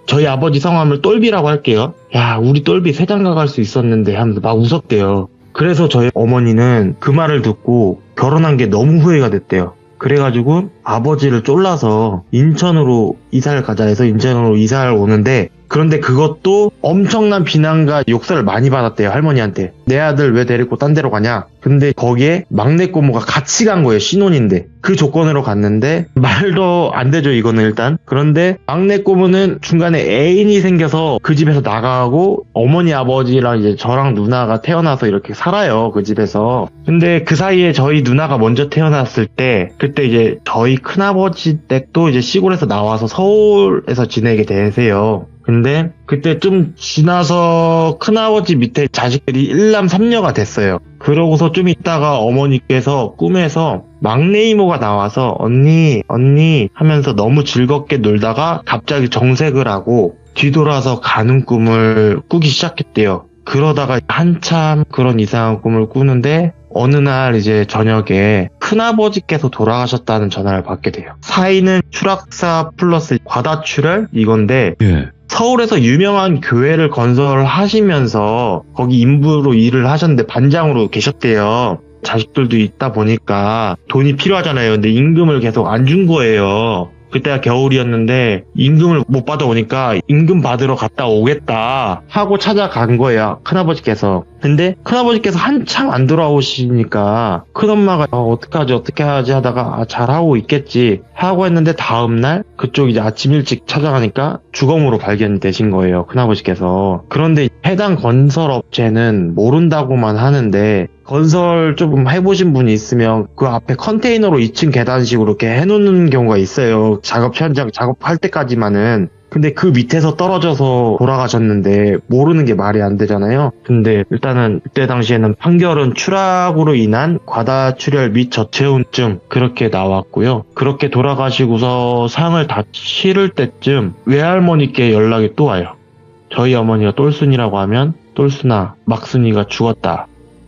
저희 아버지 성함을 똘비라고 할게요. 야 우리 똘비 세장가 갈 수 있었는데 하면서 막 웃었대요. 그래서 저희 어머니는 그 말을 듣고 결혼한 게 너무 후회가 됐대요. 그래가지고 아버지를 쫄라서 인천으로 이사를 가자 해서 인천으로 이사를 오는데, 그런데 그것도 엄청난 비난과 욕설을 많이 받았대요, 할머니한테. 내 아들 왜 데리고 딴 데로 가냐? 근데 거기에 막내 고모가 같이 간 거예요, 신혼인데. 그 조건으로 갔는데 말도 안 되죠, 이거는 일단. 그런데 막내 고모는 중간에 애인이 생겨서 그 집에서 나가고, 어머니 아버지랑 이제 저랑 누나가 태어나서 이렇게 살아요, 그 집에서. 근데 그 사이에 저희 누나가 먼저 태어났을 때, 그때 이제 저희 큰아버지 댁도 이제 시골에서 나와서 서울에서 지내게 되세요. 근데 그때 좀 지나서 큰아버지 밑에 자식들이 1남 3녀가 됐어요. 그러고서 좀 있다가 어머니께서 꿈에서 막내 이모가 나와서 언니 하면서 너무 즐겁게 놀다가 갑자기 정색을 하고 뒤돌아서 가는 꿈을 꾸기 시작했대요. 그러다가 한참 그런 이상한 꿈을 꾸는데 어느 날 이제 저녁에 큰아버지께서 돌아가셨다는 전화를 받게 돼요. 사인은 추락사 플러스 과다출혈 이건데, 예. 서울에서 유명한 교회를 건설하시면서 거기 인부로 일을 하셨는데 반장으로 계셨대요. 자식들도 있다 보니까 돈이 필요하잖아요. 근데 임금을 계속 안 준 거예요. 그때가 겨울이었는데 임금을 못 받아오니까 임금 받으러 갔다 오겠다 하고 찾아간 거예요, 큰아버지께서. 근데 큰아버지께서 한참 안 돌아오시니까 큰엄마가 어떻게 하지 하다가 잘하고 있겠지 하고 했는데, 다음날 그쪽 이제 아침 일찍 찾아가니까 주검으로 발견되신 거예요, 큰아버지께서. 그런데 해당 건설업체는 모른다고만 하는데 건설 좀 해보신 분이 있으면 그 앞에 컨테이너로 2층 계단식으로 이렇게 해놓는 경우가 있어요. 작업 현장 작업할 때까지만은. 근데 그 밑에서 떨어져서 돌아가셨는데 모르는 게 말이 안 되잖아요. 근데 일단은 그때 당시에는 판결은 추락으로 인한 과다출혈 및 저체온증 그렇게 나왔고요. 그렇게 돌아가시고서 상을 다 치를 때쯤 외할머니께 연락이 또 와요. 저희 어머니가 똘순이라고 하면 똘순아, 막순이가 죽었다.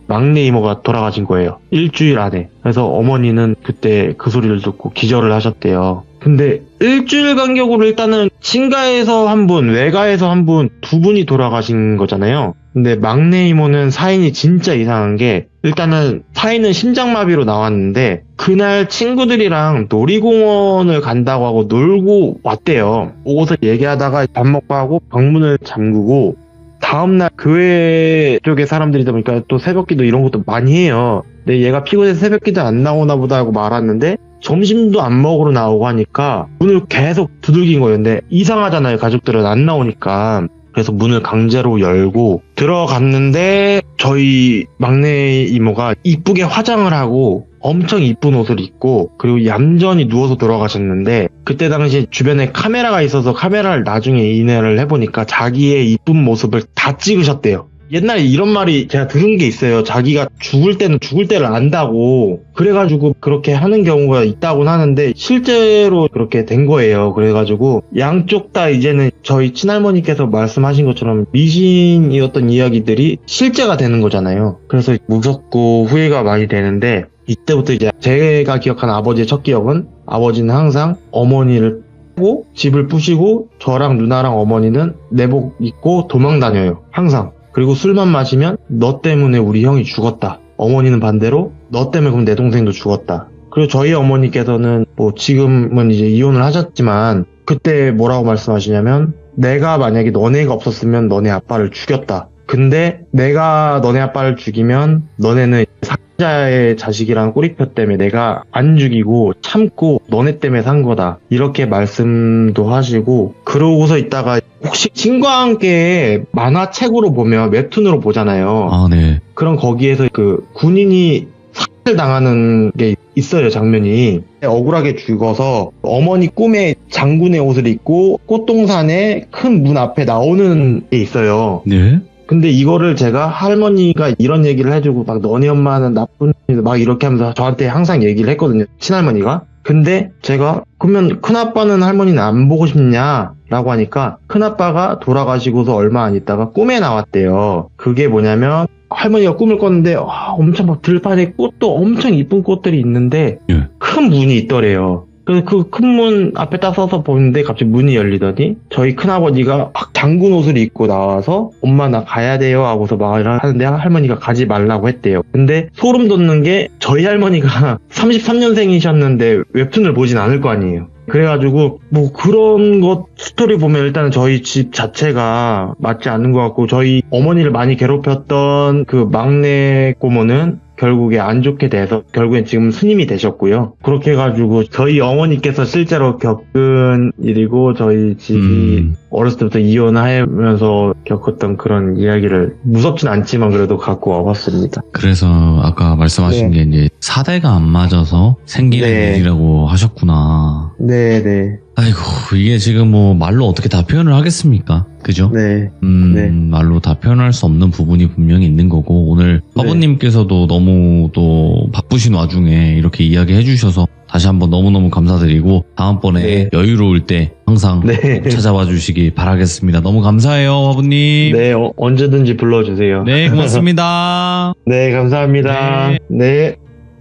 막내 이모가 돌아가신 거예요. 일주일 안에. 그래서 어머니는 그때 그 소리를 듣고 기절을 하셨대요. 근데 일주일 간격으로 일단은 친가에서 한 분, 외가에서 한 분, 두 분이 돌아가신 거잖아요. 근데 막내 이모는 사인이 진짜 이상한 게 일단은 사인은 심장마비로 나왔는데 그날 친구들이랑 놀이공원을 간다고 하고 놀고 왔대요. 오고서 얘기하다가 밥 먹고 하고 방문을 잠그고 다음날 교회 쪽에 사람들이다 보니까 또 새벽기도 이런 것도 많이 해요. 근데 얘가 피곤해서 새벽기도 안 나오나 보다 하고 말았는데 점심도 안 먹으러 나오고 하니까 문을 계속 두들긴 거예요. 근데 이상하잖아요. 가족들은 안 나오니까. 그래서 문을 강제로 열고 들어갔는데 저희 막내 이모가 이쁘게 화장을 하고 엄청 이쁜 옷을 입고 그리고 얌전히 누워서 돌아가셨는데 그때 당시 주변에 카메라가 있어서 카메라를 나중에 인회를 해보니까 자기의 이쁜 모습을 다 찍으셨대요. 옛날에 이런 말이 제가 들은 게 있어요. 자기가 죽을 때는 죽을 때를 안다고. 그래가지고 그렇게 하는 경우가 있다고는 하는데 실제로 그렇게 된 거예요. 그래가지고 양쪽 다 이제는 저희 친할머니께서 말씀하신 것처럼 미신이었던 이야기들이 실제가 되는 거잖아요. 그래서 무섭고 후회가 많이 되는데 이때부터 이제 제가 기억하는 아버지의 첫 기억은 아버지는 항상 어머니를 고 집을 부시고 저랑 누나랑 어머니는 내복 입고 도망 다녀요. 항상. 그리고 술만 마시면 너 때문에 우리 형이 죽었다. 어머니는 반대로 너 때문에 그럼 내 동생도 죽었다. 그리고 저희 어머니께서는 뭐 지금은 이제 이혼을 하셨지만 그때 뭐라고 말씀하시냐면 내가 만약에 너네가 없었으면 너네 아빠를 죽였다. 근데 내가 너네 아빠를 죽이면 너네는 사자의 자식이라는 꼬리표 때문에 내가 안 죽이고 참고 너네 때문에 산 거다. 이렇게 말씀도 하시고 그러고서 있다가 혹시 신과 함께 만화책으로 보면 웹툰으로 보잖아요. 아, 네. 그럼 거기에서 그 군인이 살해를 당하는 게 있어요, 장면이. 억울하게 죽어서 어머니 꿈에 장군의 옷을 입고 꽃동산에 큰 문 앞에 나오는 게 있어요. 네. 근데 이거를 제가 할머니가 이런 얘기를 해주고 막 너네 엄마는 나쁜 막 이렇게 하면서 저한테 항상 얘기를 했거든요. 친할머니가. 근데 제가 그러면 큰아빠는 할머니는 안 보고 싶냐? 라고 하니까 큰아빠가 돌아가시고서 얼마 안 있다가 꿈에 나왔대요. 그게 뭐냐면 할머니가 꿈을 꿨는데 엄청 막 들판에 꽃도 엄청 이쁜 꽃들이 있는데 예. 큰 문이 있더래요. 그래서 그 큰 문 앞에 딱 서서 보는데 갑자기 문이 열리더니 저희 큰아버지가 막 장군 옷을 입고 나와서 엄마 나 가야 돼요 하고서 말을 하는데 할머니가 가지 말라고 했대요. 근데 소름 돋는 게 저희 할머니가 33년생이셨는데 웹툰을 보진 않을 거 아니에요. 그래가지고 뭐 그런 것 스토리 보면 일단은 저희 집 자체가 맞지 않는 것 같고 저희 어머니를 많이 괴롭혔던 그 막내 고모는 결국에 안 좋게 돼서 결국엔 지금 스님이 되셨고요. 그렇게 해가지고 저희 어머니께서 실제로 겪은 일이고 저희 집이 어렸을 때부터 이혼하면서 겪었던 그런 이야기를 무섭진 않지만 그래도 갖고 와봤습니다. 그래서 아까 말씀하신 게 이제 사대가 안 맞아서 생기는 네. 일이라고 하셨구나. 네네. 아이고, 이게 지금 뭐 말로 어떻게 다 표현을 하겠습니까? 그죠? 네. 네. 말로 다 표현할 수 없는 부분이 분명히 있는 거고, 오늘 화보님께서도 너무 또 바쁘신 와중에 이렇게 이야기해 주셔서 다시 한번 너무너무 감사드리고, 다음번에 네. 여유로울 때 항상 네. 꼭 찾아와 주시기 바라겠습니다. 너무 감사해요, 화보님. 네, 언제든지 불러주세요. 네, 고맙습니다. 네, 감사합니다. 네. 네.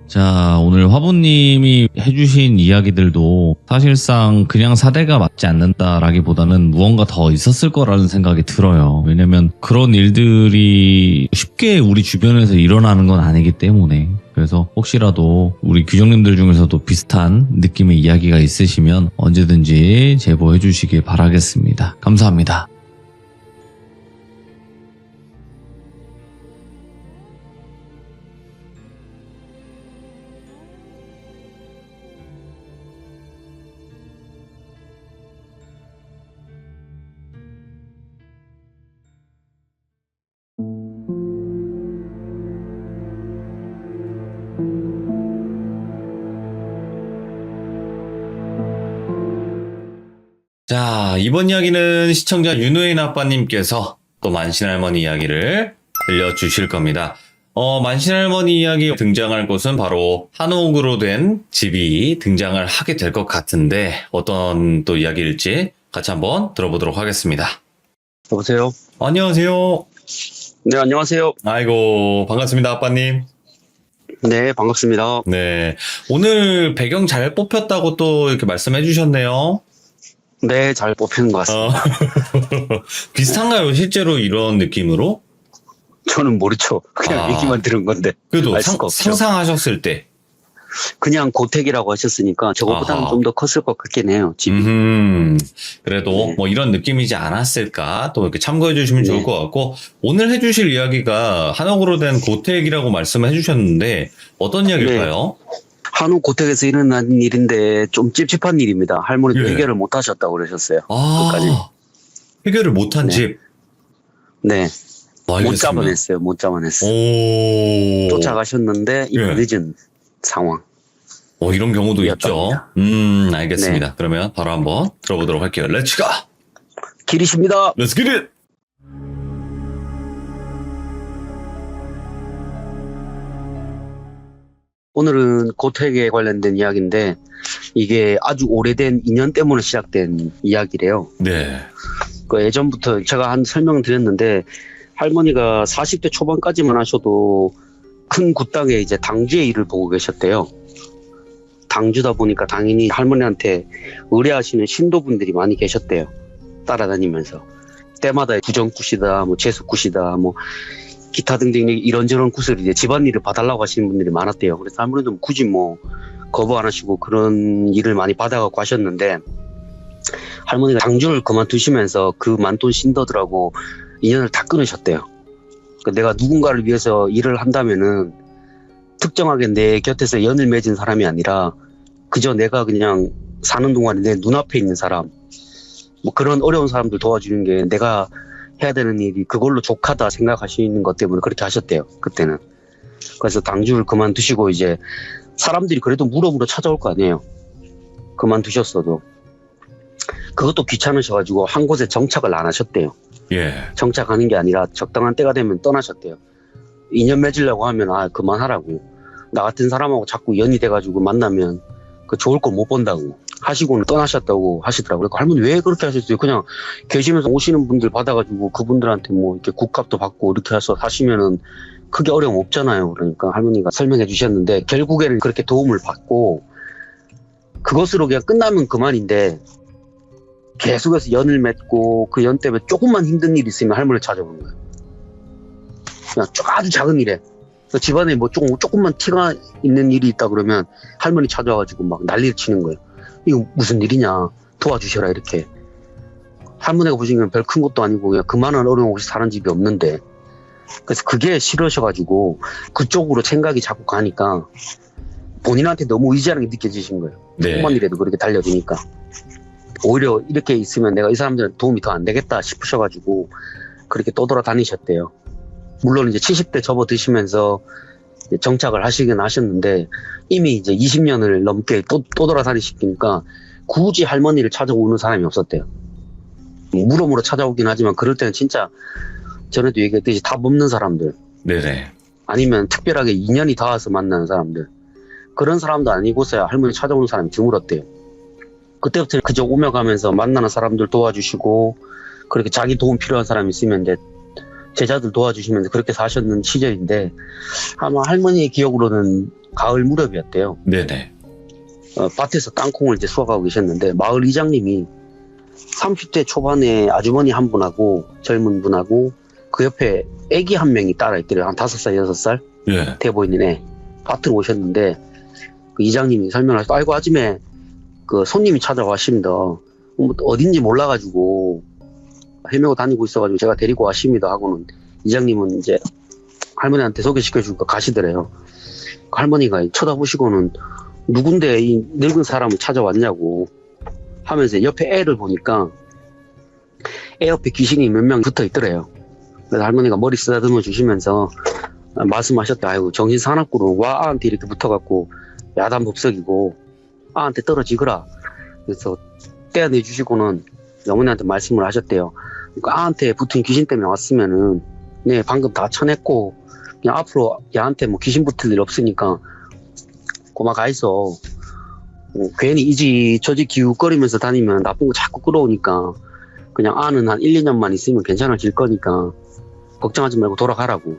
자, 오늘 화보님이 해주신 이야기들도 사실상 그냥 사대가 맞지 않는다라기보다는 무언가 더 있었을 거라는 생각이 들어요. 왜냐면 그런 일들이 쉽게 우리 주변에서 일어나는 건 아니기 때문에. 그래서 혹시라도 우리 규정님들 중에서도 비슷한 느낌의 이야기가 있으시면 언제든지 제보해 주시길 바라겠습니다. 감사합니다. 자, 이번 이야기는 시청자 윤우인 아빠님께서 또 만신할머니 이야기를 들려주실 겁니다. 만신할머니 이야기 등장할 곳은 바로 한옥으로 된 집이 등장을 하게 될 것 같은데 어떤 또 이야기일지 같이 한번 들어보도록 하겠습니다. 여보세요? 안녕하세요. 네, 안녕하세요. 아이고, 반갑습니다, 아빠님. 네, 반갑습니다. 네. 오늘 배경 잘 뽑혔다고 또 이렇게 말씀해 주셨네요. 네, 잘 뽑히는 것 같습니다. 비슷한가요? 실제로 이런 느낌으로? 저는 모르죠. 그냥 얘기만 들은 건데. 그래도 알 수가 없죠. 상상하셨을 때. 그냥 고택이라고 하셨으니까 저거보다는 아하. 좀 더 컸을 것 같긴 해요, 집이. 그래도 네. 뭐 이런 느낌이지 않았을까? 또 이렇게 참고해 주시면 좋을 네. 것 같고, 오늘 해 주실 이야기가 한옥으로 된 고택이라고 말씀해 주셨는데, 어떤 이야기일까요? 한옥 고택에서 일어난 일인데 좀 찝찝한 일입니다. 할머니도 예. 해결을 못 하셨다고 그러셨어요. 아, 끝까지. 해결을 못한 네. 집. 네, 못 알겠습니다. 잡아냈어요. 못 잡아냈어요. 오. 쫓아가셨는데 이미 예. 늦은 상황. 이런 경우도 있죠. 이었답니다. 알겠습니다. 그러면 바로 한번 들어보도록 할게요. 렛츠 가! 길이십니다. 렛츠 기 잇! 오늘은 고택에 관련된 이야기인데 이게 아주 오래된 인연 때문에 시작된 이야기래요. 네. 그 예전부터 제가 한 설명을 드렸는데 할머니가 40대 초반까지만 하셔도 큰 굿당에 이제 당주의 일을 보고 계셨대요. 당주다 보니까 당연히 할머니한테 의뢰하시는 신도분들이 많이 계셨대요. 따라다니면서 때마다 구정굿이다, 뭐 재수굿이다, 뭐 기타 등등 이런저런 굿을 이제 집안일을 봐달라고 하시는 분들이 많았대요. 그래서 할머니도 굳이 뭐 거부 안 하시고 그런 일을 많이 받아갖고 하셨는데 할머니가 당주를 그만두시면서 그 많던 신도들하고 인연을 다 끊으셨대요. 그러니까 내가 누군가를 위해서 일을 한다면은 특정하게 내 곁에서 연을 맺은 사람이 아니라 그저 내가 그냥 사는 동안에 내 눈앞에 있는 사람, 뭐 그런 어려운 사람들 도와주는 게 내가 해야 되는 일이 그걸로 족하다 생각하시는 것 때문에 그렇게 하셨대요. 그때는. 그래서 당주를 그만두시고 이제 사람들이 그래도 물어물어 찾아올 거 아니에요. 그만두셨어도. 그것도 귀찮으셔가지고 한 곳에 정착을 안 하셨대요. 예. 정착하는 게 아니라 적당한 때가 되면 떠나셨대요. 인연 맺으려고 하면 그만하라고. 나 같은 사람하고 자꾸 연이 돼가지고 만나면 그 좋을 걸 못 본다고 하시고는 떠나셨다고 하시더라고요. 그러니까 할머니 왜 그렇게 하셨어요? 그냥 계시면서 오시는 분들 받아가지고 그분들한테 뭐 이렇게 국값도 받고 이렇게 해서 사시면은 크게 어려움 없잖아요. 그러니까 할머니가 설명해 주셨는데 결국에는 그렇게 도움을 받고 그것으로 그냥 끝나면 그만인데 계속해서 연을 맺고 그 연 때문에 조금만 힘든 일이 있으면 할머니를 찾아오는 거예요. 그냥 아주 작은 일에. 그래서 집안에 뭐 조금만 티가 있는 일이 있다 그러면 할머니 찾아와가지고 막 난리를 치는 거예요. 이거 무슨 일이냐. 도와주셔라 이렇게. 할머니가 보시기엔 별 큰 것도 아니고 그냥 그만한 어려운 곳이 사는 집이 없는데 그래서 그게 싫으셔가지고 그쪽으로 생각이 자꾸 가니까 본인한테 너무 의지하는 게 느껴지신 거예요. 네. 조금만 일해도 그렇게 달려드니까. 오히려 이렇게 있으면 내가 이 사람들한테 도움이 더 안 되겠다 싶으셔가지고 그렇게 떠돌아다니셨대요. 물론 이제 70대 접어드시면서 정착을 하시긴 하셨는데 이미 이제 20년을 넘게 또 돌아다니시니까 굳이 할머니를 찾아오는 사람이 없었대요. 물어물어 찾아오긴 하지만 그럴 때는 진짜 전에도 얘기했듯이 답 없는 사람들 네네. 아니면 특별하게 인연이 닿아서 만나는 사람들 그런 사람도 아니고서야 할머니 찾아오는 사람이 드물었대요. 그때부터 그저 오며 가면서 만나는 사람들 도와주시고 그렇게 자기 도움 필요한 사람 있으면 이제 제자들 도와주시면서 그렇게 사셨는 시절인데 아마 할머니의 기억으로는 가을 무렵이었대요. 네네. 밭에서 땅콩을 이제 수확하고 계셨는데 마을 이장님이 30대 초반에 아주머니 한 분하고 젊은 분하고 그 옆에 애기 한 명이 따라 있더래요. 한 5살, 6살 예. 돼 보이는 애 밭으로 오셨는데 그 이장님이 설명하시고 아이고 아줌에 그 손님이 찾아와십니다. 어딘지 몰라가지고 헤매고 다니고 있어가지고 제가 데리고 왔습니다 하고는 이장님은 이제 할머니한테 소개시켜주니까 가시더래요. 그 할머니가 쳐다보시고는 누군데 이 늙은 사람을 찾아왔냐고 하면서 옆에 애를 보니까 애 옆에 귀신이 몇 명 붙어 있더래요. 그래서 할머니가 머리 쓰다듬어 주시면서 말씀하셨다. 아이고 정신 사납구로 와 아한테 이렇게 붙어갖고 야단법석이고 아한테 떨어지거라. 그래서 떼어내 주시고는 어머니한테 말씀을 하셨대요. 그러니까 아한테 붙은 귀신 때문에 왔으면은 네 방금 다 쳐냈고 그냥 앞으로 얘한테 뭐 귀신 붙을 일 없으니까 고마 가 있어. 괜히 이지 저지 기웃거리면서 다니면 나쁜 거 자꾸 끌어오니까 그냥 아는 한 1, 2년만 있으면 괜찮아질 거니까 걱정하지 말고 돌아가라고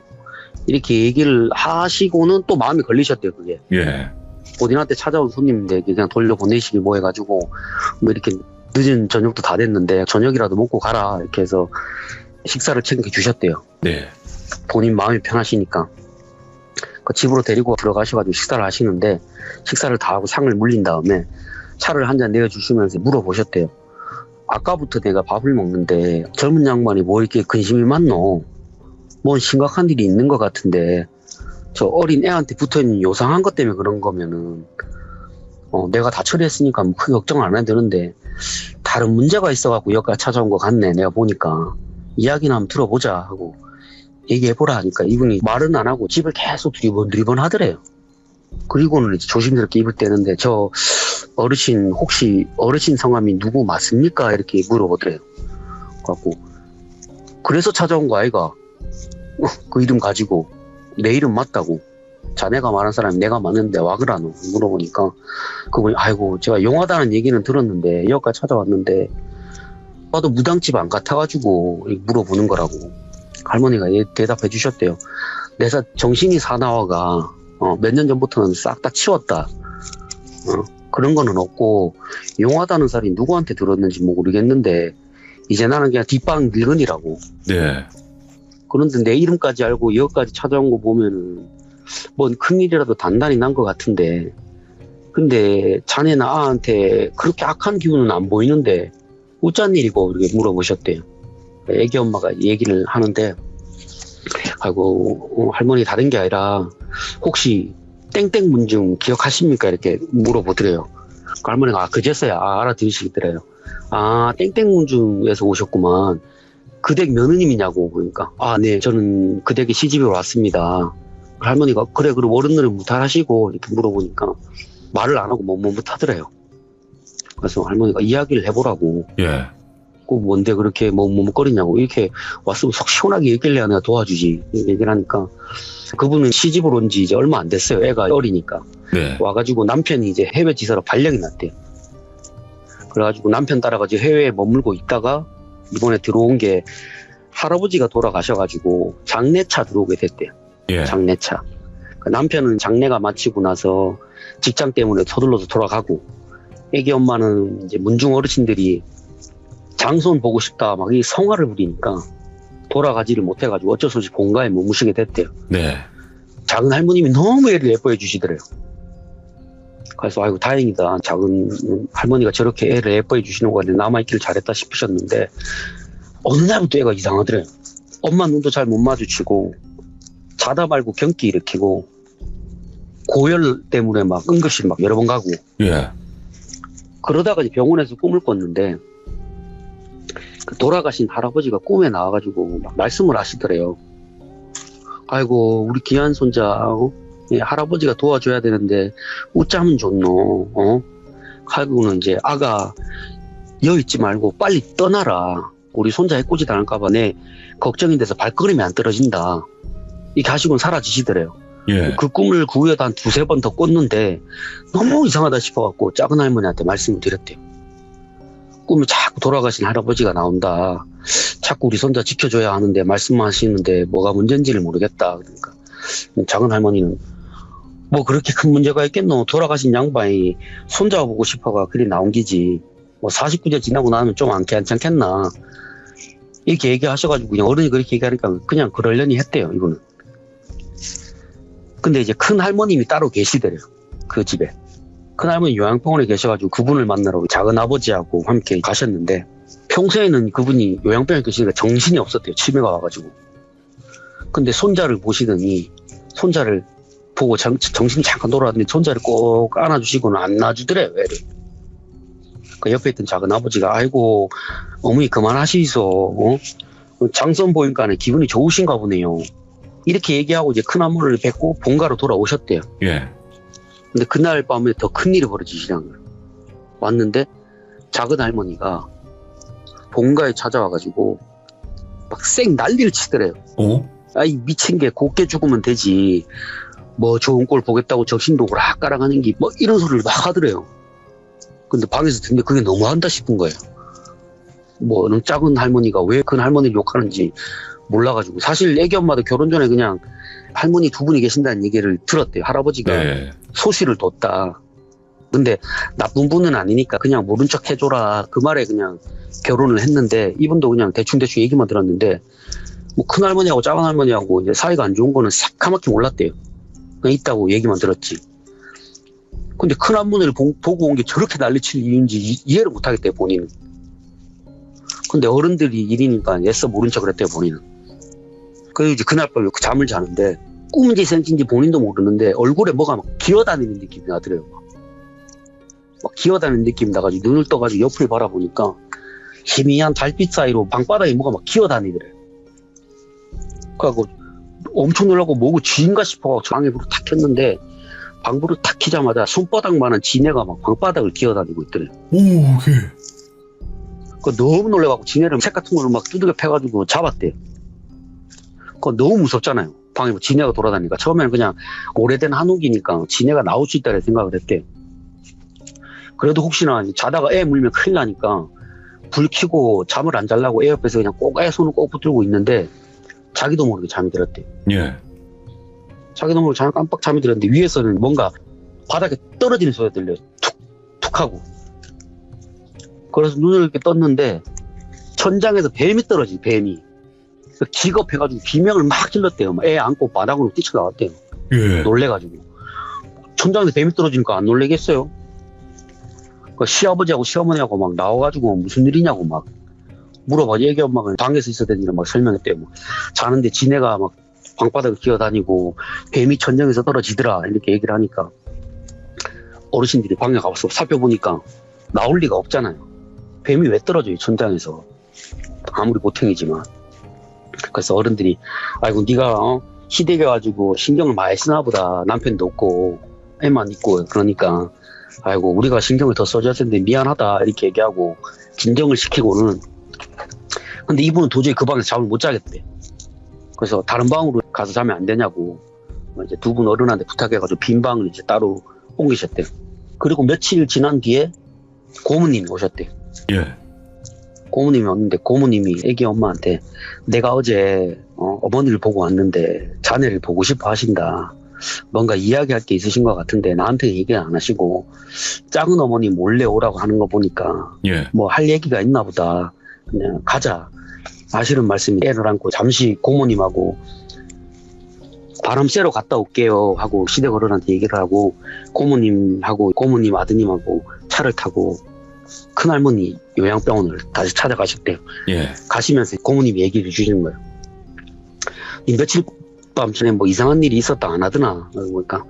이렇게 얘기를 하시고는 또 마음이 걸리셨대요. 그게 예. 본인한테 찾아온 손님인데 그냥 돌려보내시기 뭐 해가지고 뭐 이렇게 늦은 저녁도 다 됐는데 저녁이라도 먹고 가라 이렇게 해서 식사를 챙겨주셨대요. 네. 본인 마음이 편하시니까 그 집으로 데리고 들어가셔가지고 식사를 하시는데 식사를 다 하고 상을 물린 다음에 차를 한 잔 내려주시면서 물어보셨대요. 아까부터 내가 밥을 먹는데 젊은 양반이 뭐 이렇게 근심이 많노? 뭔 심각한 일이 있는 것 같은데 저 어린 애한테 붙어있는 요상한 것 때문에 그런 거면은 내가 다 처리했으니까 뭐 크게 걱정 안 해도 되는데 다른 문제가 있어갖고 여기까지 찾아온 것 같네. 내가 보니까 이야기나 한번 들어보자 하고 얘기해보라 하니까 이분이 말은 안 하고 집을 계속 두리번 하더래요. 그리고는 이제 조심스럽게 입을 떼는데 저 어르신 혹시 어르신 성함이 누구 맞습니까? 이렇게 물어보더래요. 갖고 그래서 찾아온 거 아이가? 그 이름 가지고 내 이름 맞다고. 자네가 말한 사람이 내가 맞는데 와 그라노 물어보니까 그분이 아이고 제가 용하다는 얘기는 들었는데 여기까지 찾아왔는데 봐도 무당집 안 같아가지고 물어보는 거라고 할머니가 대답해 주셨대요. 내가 정신이 사나워가 몇 년 전부터는 싹 다 치웠다. 그런 거는 없고 용하다는 소리 누구한테 들었는지 모르겠는데 이제 나는 그냥 뒷방 늙은이라고. 네. 그런데 내 이름까지 알고 여기까지 찾아온 거 보면은 뭔 큰일이라도 단단히 난 것 같은데 근데 자네나 아한테 그렇게 악한 기운은 안 보이는데 어쩐 일이고 이렇게 물어보셨대요. 애기 엄마가 얘기를 하는데 아이고 할머니 다른 게 아니라 혹시 땡땡 문중 기억하십니까? 이렇게 물어보더래요. 그 할머니가 그제서야 알아들으시더래요. 아 땡땡 문중에서 오셨구만. 그 댁 며느님이냐고. 그러니까 네 저는 그 댁에 시집을 왔습니다. 할머니가 그래 그럼 어른들은 무탈하시고 이렇게 물어보니까 말을 안 하고 머뭇하더래요. 그래서 할머니가 이야기를 해보라고. 예. 꼭 뭔데 그렇게 머뭇거리냐고. 이렇게 왔으면 속 시원하게 얘기를 내가 도와주지. 얘기를 하니까 그분은 시집을 온 지 이제 얼마 안 됐어요. 애가 어리니까. 네. 와가지고 남편이 이제 해외 지사로 발령이 났대요. 그래가지고 남편 따라가지고 해외에 머물고 있다가 이번에 들어온 게 할아버지가 돌아가셔가지고 장례차 들어오게 됐대요. 예. 장례차. 남편은 장례가 마치고 나서 직장 때문에 서둘러서 돌아가고 애기 엄마는 이제 문중 어르신들이 장손 보고 싶다 막 이 성화를 부리니까 돌아가지를 못해가지고 어쩔 수 없이 본가에 머무시게 됐대요. 네. 작은 할머님이 너무 애를 예뻐해 주시더래요. 그래서 아이고 다행이다. 작은 할머니가 저렇게 애를 예뻐해 주시는 거 같은데 남아있기를 잘했다 싶으셨는데 어느 날부터 애가 이상하더래요. 엄마 눈도 잘 못 마주치고 자다 말고 경기 일으키고 고열 때문에 막 응급실 막 여러 번 가고 예. 그러다가 이제 병원에서 꿈을 꿨는데 그 돌아가신 할아버지가 꿈에 나와가지고 막 말씀을 하시더래요. 아이고 우리 귀한 손자 할아버지가 도와줘야 되는데 어쩌면 좋노. 하고는 이제 아가 여있지 말고 빨리 떠나라. 우리 손자 해코지 당할까봐 내 걱정이 돼서 발걸음이 안 떨어진다. 이렇게 하시고는 사라지시더래요. 예. 그 꿈을 그 후에도 한 두세 번 더 꿨는데 너무 이상하다 싶어갖고 작은 할머니한테 말씀을 드렸대요. 꿈에 자꾸 돌아가신 할아버지가 나온다. 자꾸 우리 손자 지켜줘야 하는데 말씀하시는데 뭐가 문제인지를 모르겠다. 그러니까 작은 할머니는 뭐 그렇게 큰 문제가 있겠노. 돌아가신 양반이 손자 보고 싶어가 그리 나온 기지. 뭐 49년 지나고 나면 좀 안 괜찮겠나. 이렇게 얘기하셔가지고 그냥 어른이 그렇게 얘기하니까 그냥 그러려니 했대요. 이분은. 근데 이제 큰 할머님이 따로 계시더래요. 그 집에. 큰 할머니 요양병원에 계셔가지고 그분을 만나러 작은 아버지하고 함께 가셨는데 평소에는 그분이 요양병원에 계시니까 정신이 없었대요. 치매가 와가지고. 근데 손자를 보시더니 손자를 보고 정신이 잠깐 돌아왔는데 손자를 꼭 안아주시고는 안 놔주더래요. 애를. 그 옆에 있던 작은 아버지가 아이고 어머니 그만하시소. 장선 보니까 기분이 좋으신가 보네요. 이렇게 얘기하고 이제 큰 할머니를 뵙고 본가로 돌아오셨대요. 예. 근데 그날 밤에 더 큰일이 벌어지시는 거예요. 왔는데 작은 할머니가 본가에 찾아와가지고 막 쌩 난리를 치더래요. 아이 미친 게 곱게 죽으면 되지. 뭐 좋은 꼴 보겠다고 정신도 오락가락하는 게 뭐 이런 소리를 막 하더래요. 근데 방에서 듣는데 그게 너무한다 싶은 거예요. 뭐 어느 작은 할머니가 왜 큰 할머니를 욕하는지 몰라가지고 사실 애기 엄마도 결혼 전에 그냥 할머니 두 분이 계신다는 얘기를 들었대요. 할아버지가 네. 소시를 뒀다. 근데 나쁜 분은 아니니까 그냥 모른 척 해줘라 그 말에 그냥 결혼을 했는데 이분도 그냥 대충대충 얘기만 들었는데 뭐 큰 할머니하고 작은 할머니하고 이제 사이가 안 좋은 거는 새카맣게 몰랐대요. 그냥 있다고 얘기만 들었지. 근데 큰 할머니를 보고 온 게 저렇게 난리칠 이유인지 이해를 못 하겠대요, 본인은. 근데 어른들이 일이니까 애써 모른 척을 했대요, 본인은. 그래서 이제 그날 밤에 잠을 자는데 꿈인지 생진지 본인도 모르는데 얼굴에 뭐가 막 기어다니는 느낌이 나더래요. 막 기어다니는 느낌이 나가지고 눈을 떠가지고 옆을 바라보니까 희미한 달빛 사이로 방바닥에 뭐가 막 기어다니더래요. 그래갖고 엄청 놀라고 뭐고 쥐인가 싶어서 방에 불을 탁 켰는데 방불을 탁 켜자마자 손바닥만한 지네가 막 방바닥을 기어다니고 있더래요. 오케이. 그 너무 놀래갖고 지네를 책 같은 걸로 막 두들겨 패가지고 잡았대요. 그거 너무 무섭잖아요. 방에 뭐 지네가 돌아다니니까 처음에는 그냥 오래된 한옥이니까 지네가 나올 수 있다는 생각을 했대요. 그래도 혹시나 자다가 애 물면 큰일 나니까 불 켜고 잠을 안 자려고 애 옆에서 그냥 꼭 애 손을 꼭 붙들고 있는데 자기도 모르게 잠이 들었대요. 예. 자기도 모르게 깜빡 잠이 들었는데 위에서는 뭔가 바닥에 떨어지는 소리가 들려요. 툭툭 하고. 그래서 눈을 이렇게 떴는데 천장에서 뱀이 떨어지 뱀이. 기겁해가지고 비명을 막 질렀대요. 애 안고 바닥으로 뛰쳐나왔대요. 예. 놀래가지고. 천장에서 뱀이 떨어지니까 안 놀래겠어요? 그 시아버지하고 시어머니하고 막 나와가지고 무슨 일이냐고 막 물어봐. 애기 엄마가 방에서 있었던 일을 막 설명했대요. 뭐 자는데 지네가 막 방바닥을 기어다니고 뱀이 천장에서 떨어지더라 이렇게 얘기를 하니까 어르신들이 방에 가서 살펴보니까 나올 리가 없잖아요. 뱀이 왜 떨어져요 천장에서. 아무리 고탱이지만. 그래서 어른들이 아이고 네가 시댁이가지고 신경을 많이 쓰나 보다. 남편도 없고 애만 있고 그러니까 아이고 우리가 신경을 더 써줘야 되는데 미안하다 이렇게 얘기하고 진정을 시키고는. 근데 이분은 도저히 그 방에서 잠을 못 자겠대. 그래서 다른 방으로 가서 자면 안 되냐고 이제 두 분 어른한테 부탁해가지고 빈 방을 이제 따로 옮기셨대요. 그리고 며칠 지난 뒤에 고모님이 오셨대요. 예. 고모님이 왔는데 고모님이 애기 엄마한테 내가 어제 어머니를 보고 왔는데 자네를 보고 싶어 하신다. 뭔가 이야기할 게 있으신 것 같은데 나한테 얘기 안 하시고 작은 어머니 몰래 오라고 하는 거 보니까 예. 뭐 할 얘기가 있나 보다. 그냥 가자. 아시는 말씀이 애를 안고 잠시 고모님하고 바람 쐬러 갔다 올게요 하고 시댁 어른한테 얘기를 하고 고모님하고 고모님 아드님하고 차를 타고 큰할머니 요양병원을 다시 찾아가셨대요. 예. 가시면서 고모님이 얘기를 해주시는 거예요. 이 며칠 밤 전에 뭐 이상한 일이 있었다 안 하더나. 그러니까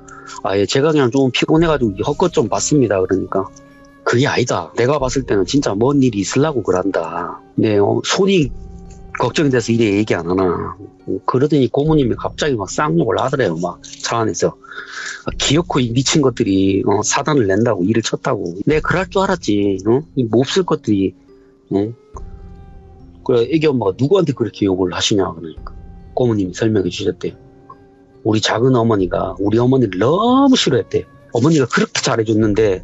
예, 제가 그냥 좀 피곤해가지고 헛것 좀 봤습니다. 그러니까 그게 아니다. 내가 봤을 때는 진짜 뭔 일이 있으려고 그런다. 네, 손이 걱정이 돼서 이래 얘기 안 하나. 그러더니 고모님이 갑자기 막 쌍욕을 하더래요. 막 차 안에서. 기어코 이 미친 것들이 사단을 낸다고 일을 쳤다고. 내가 그럴 줄 알았지. 이 몹쓸 것들이. 그래 애기 엄마가 누구한테 그렇게 욕을 하시냐 그러니까 고모님이 설명해 주셨대요. 우리 작은 어머니가 우리 어머니를 너무 싫어했대. 어머니가 그렇게 잘해줬는데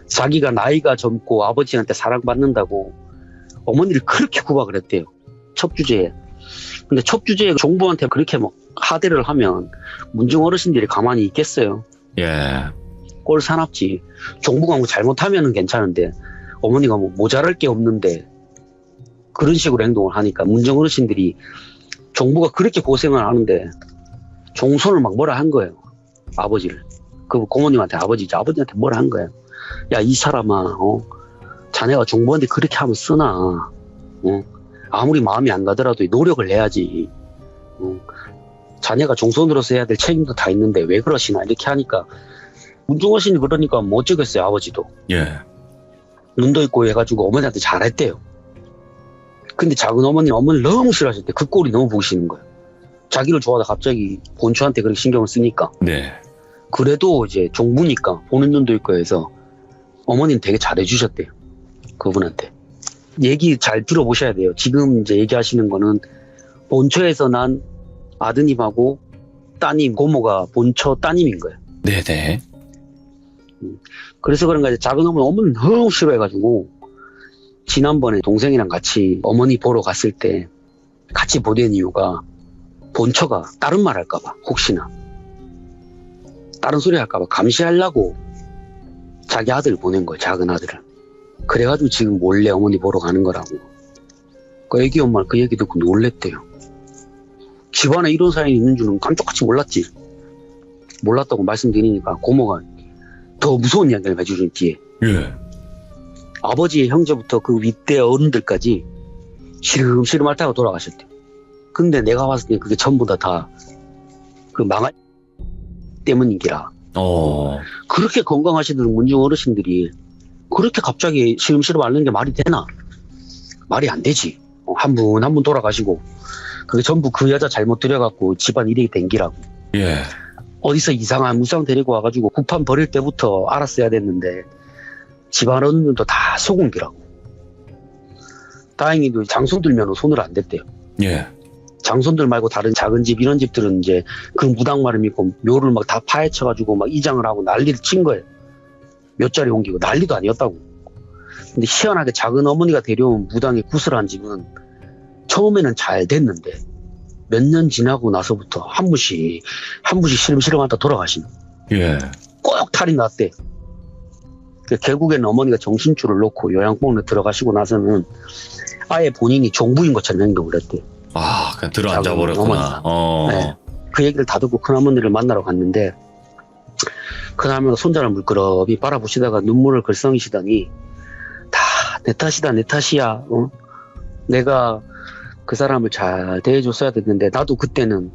자기가 나이가 젊고 아버지한테 사랑받는다고 어머니를 그렇게 구박을 했대요. 첩주제에. 근데 첩주제에 종부한테 그렇게 막 하대를 하면 문중 어르신들이 가만히 있겠어요. 예. 꼴 사납지. 종부가 뭐 잘못하면은 괜찮은데 어머니가 뭐 모자랄 게 없는데 그런 식으로 행동을 하니까 문중 어르신들이 종부가 그렇게 고생을 하는데 종손을 막 뭐라 한 거예요. 아버지를. 그 고모님한테 아버지한테 뭐라 한 거예요. 야, 이 사람아, 자네가 종부한테 그렇게 하면 쓰나, 아무리 마음이 안 가더라도 노력을 해야지, 자네가 종손으로서 해야 될 책임도 다 있는데 왜 그러시나, 이렇게 하니까, 문중어신이 그러니까 못 어쩌겠어요, 아버지도. 예. 눈도 있고 해가지고 어머니한테 잘했대요. 근데 작은 어머니를 너무 싫어하셨대. 그 꼴이 너무 보기 싫은 거예요. 자기를 좋아하다 갑자기 본처한테 그렇게 신경을 쓰니까. 네. 그래도 이제 종부니까 보는 눈도 있고 해서 어머니는 되게 잘해주셨대요. 그분한테. 얘기 잘 들어보셔야 돼요. 지금 이제 얘기하시는 거는 본처에서 난 아드님하고 따님, 고모가 본처 따님인 거예요. 네네. 그래서 그런가 이제 작은 어머니는 너무 싫어해가지고 지난번에 동생이랑 같이 어머니 보러 갔을 때 같이 보낸 이유가 본처가 다른 말 할까봐 혹시나 다른 소리 할까봐 감시하려고 자기 아들 보낸 거예요. 작은 아들을. 그래가지고 지금 몰래 어머니 보러 가는 거라고. 그 애기 엄마는 그 얘기 듣고 놀랬대요. 집안에 이런 사연이 있는 줄은 깜짝같이 몰랐지. 몰랐다고 말씀드리니까 고모가 더 무서운 이야기를 해주는 뒤에 예. 아버지의 형제부터 그 윗대 어른들까지 시름시름 앓다가 돌아가셨대. 근데 내가 봤을 때 그게 전부 다 그 망할 때문이기라. 그렇게 건강하시던 문중 어르신들이 그렇게 갑자기 시름시름 앓는 게 말이 되나? 말이 안 되지. 한 분 한 분 돌아가시고 그게 전부 그 여자 잘못 들여갖고 집안 일이 댕기라고. 예. 어디서 이상한 무상 데리고 와가지고 구판 버릴 때부터 알았어야 됐는데 집안 어른들도 다 속은기라고. 다행히도 장손들 면은 손을 안 댔대요. 예. 장손들 말고 다른 작은 집 이런 집들은 이제 그 무당말을 믿고 묘를 막 다 파헤쳐가지고 막 이장을 하고 난리를 친 거예요. 묘자리 옮기고 난리도 아니었다고. 근데 희한하게 작은 어머니가 데려온 무당의 구슬한 집은 처음에는 잘 됐는데 몇 년 지나고 나서부터 한 분씩 시름시름하다 돌아가신. 예. 꼭 탈이 났대. 결국에는 어머니가 정신줄을 놓고 요양병원에 들어가시고 나서는 아예 본인이 종부인 것처럼 행동을 했대. 아, 그냥 들어앉아 버렸구나. 네. 그 얘기를 다 듣고 큰어머니를 만나러 갔는데 큰어머니가 손자를 물끄러미 바라보시다가 눈물을 글썽이시더니 다 내 탓이다 내 탓이야. 내가 그 사람을 잘 대해줬어야 됐는데 나도 그때는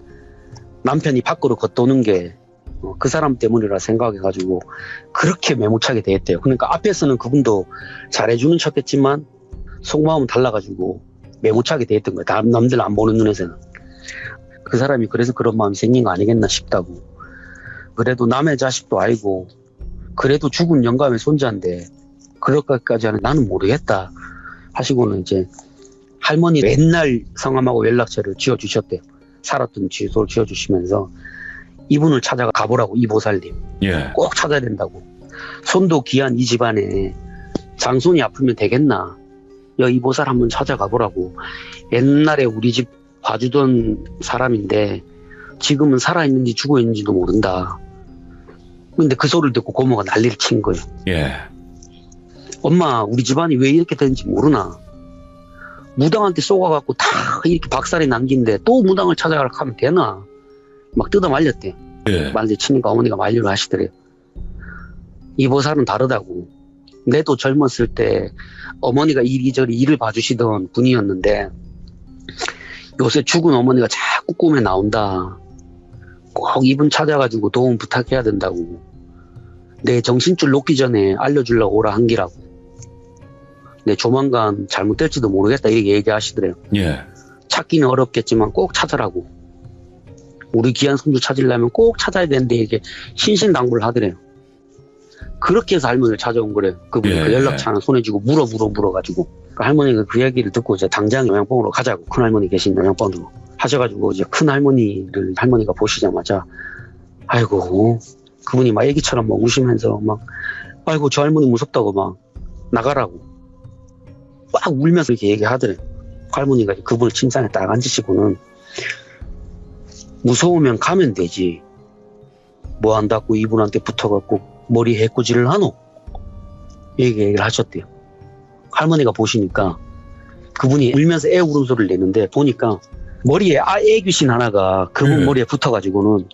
남편이 밖으로 겉도는 게 그 사람 때문이라 생각해가지고 그렇게 매몰차게 대했대요. 그러니까 앞에서는 그분도 잘해주는 척했지만 속마음은 달라가지고 매몰차게 대했던 거예요. 남들 안 보는 눈에서는. 그 사람이 그래서 그런 마음이 생긴 거 아니겠나 싶다고. 그래도 남의 자식도 아니고 그래도 죽은 영감의 손자인데 그럴 것까지 하는 나는 모르겠다 하시고는 이제 할머니 맨날 성함하고 연락처를 지어주셨대요. 살았던 주소를 지어주시면서 이분을 찾아가 가보라고. 이보살님 예. 꼭 찾아야 된다고. 손도 귀한 이 집안에 장손이 아프면 되겠나. 이보살 한번 찾아가 보라고. 옛날에 우리 집 봐주던 사람인데 지금은 살아있는지 죽어있는지도 모른다. 근데 그 소리를 듣고 고모가 난리를 친 거예요. 예. 엄마 우리 집안이 왜 이렇게 되는지 모르나. 무당한테 쏘가갖고 다 이렇게 박살이 남긴데 또 무당을 찾아가라 하면 되나. 막 뜯어 말렸대. 예. 말려 치니까 어머니가 만류를 하시더래요. 이보살은 다르다고. 내도 젊었을 때 어머니가 이리저리 일을 봐주시던 분이었는데 요새 죽은 어머니가 자꾸 꿈에 나온다. 꼭 이분 찾아가지고 도움 부탁해야 된다고. 내 정신줄 놓기 전에 알려주려고 오라 한 기라고. 내 조만간 잘못될지도 모르겠다 이렇게 얘기하시더래요. 예. 찾기는 어렵겠지만 꼭 찾으라고. 우리 귀한 손주 찾으려면 꼭 찾아야 되는데 이게 신신당부를 하더래요. 그렇게 해서 할머니를 찾아온 거래요. 그분이 예. 그 연락처 하나 손에 쥐고 물어가지고. 그 할머니가 그 얘기를 듣고 이제 당장 요양병으로 가자고. 큰 할머니 계신 요양병으로 하셔가지고 이제 큰 할머니를 할머니가 보시자마자 아이고 그분이 막 애기처럼 막 우시면서 막 아이고 저 할머니 무섭다고 막 나가라고 막 울면서 이렇게 얘기하더래요. 할머니가 그분을 침상에 딱 앉으시고는 무서우면 가면 되지. 뭐 한다고 이분한테 붙어갖고 머리 해꾸질을 하노? 얘기를 하셨대요. 할머니가 보시니까 그분이 울면서 애 울음소리를 내는데 보니까 머리에 애 귀신 하나가 그분 머리에 붙어가지고는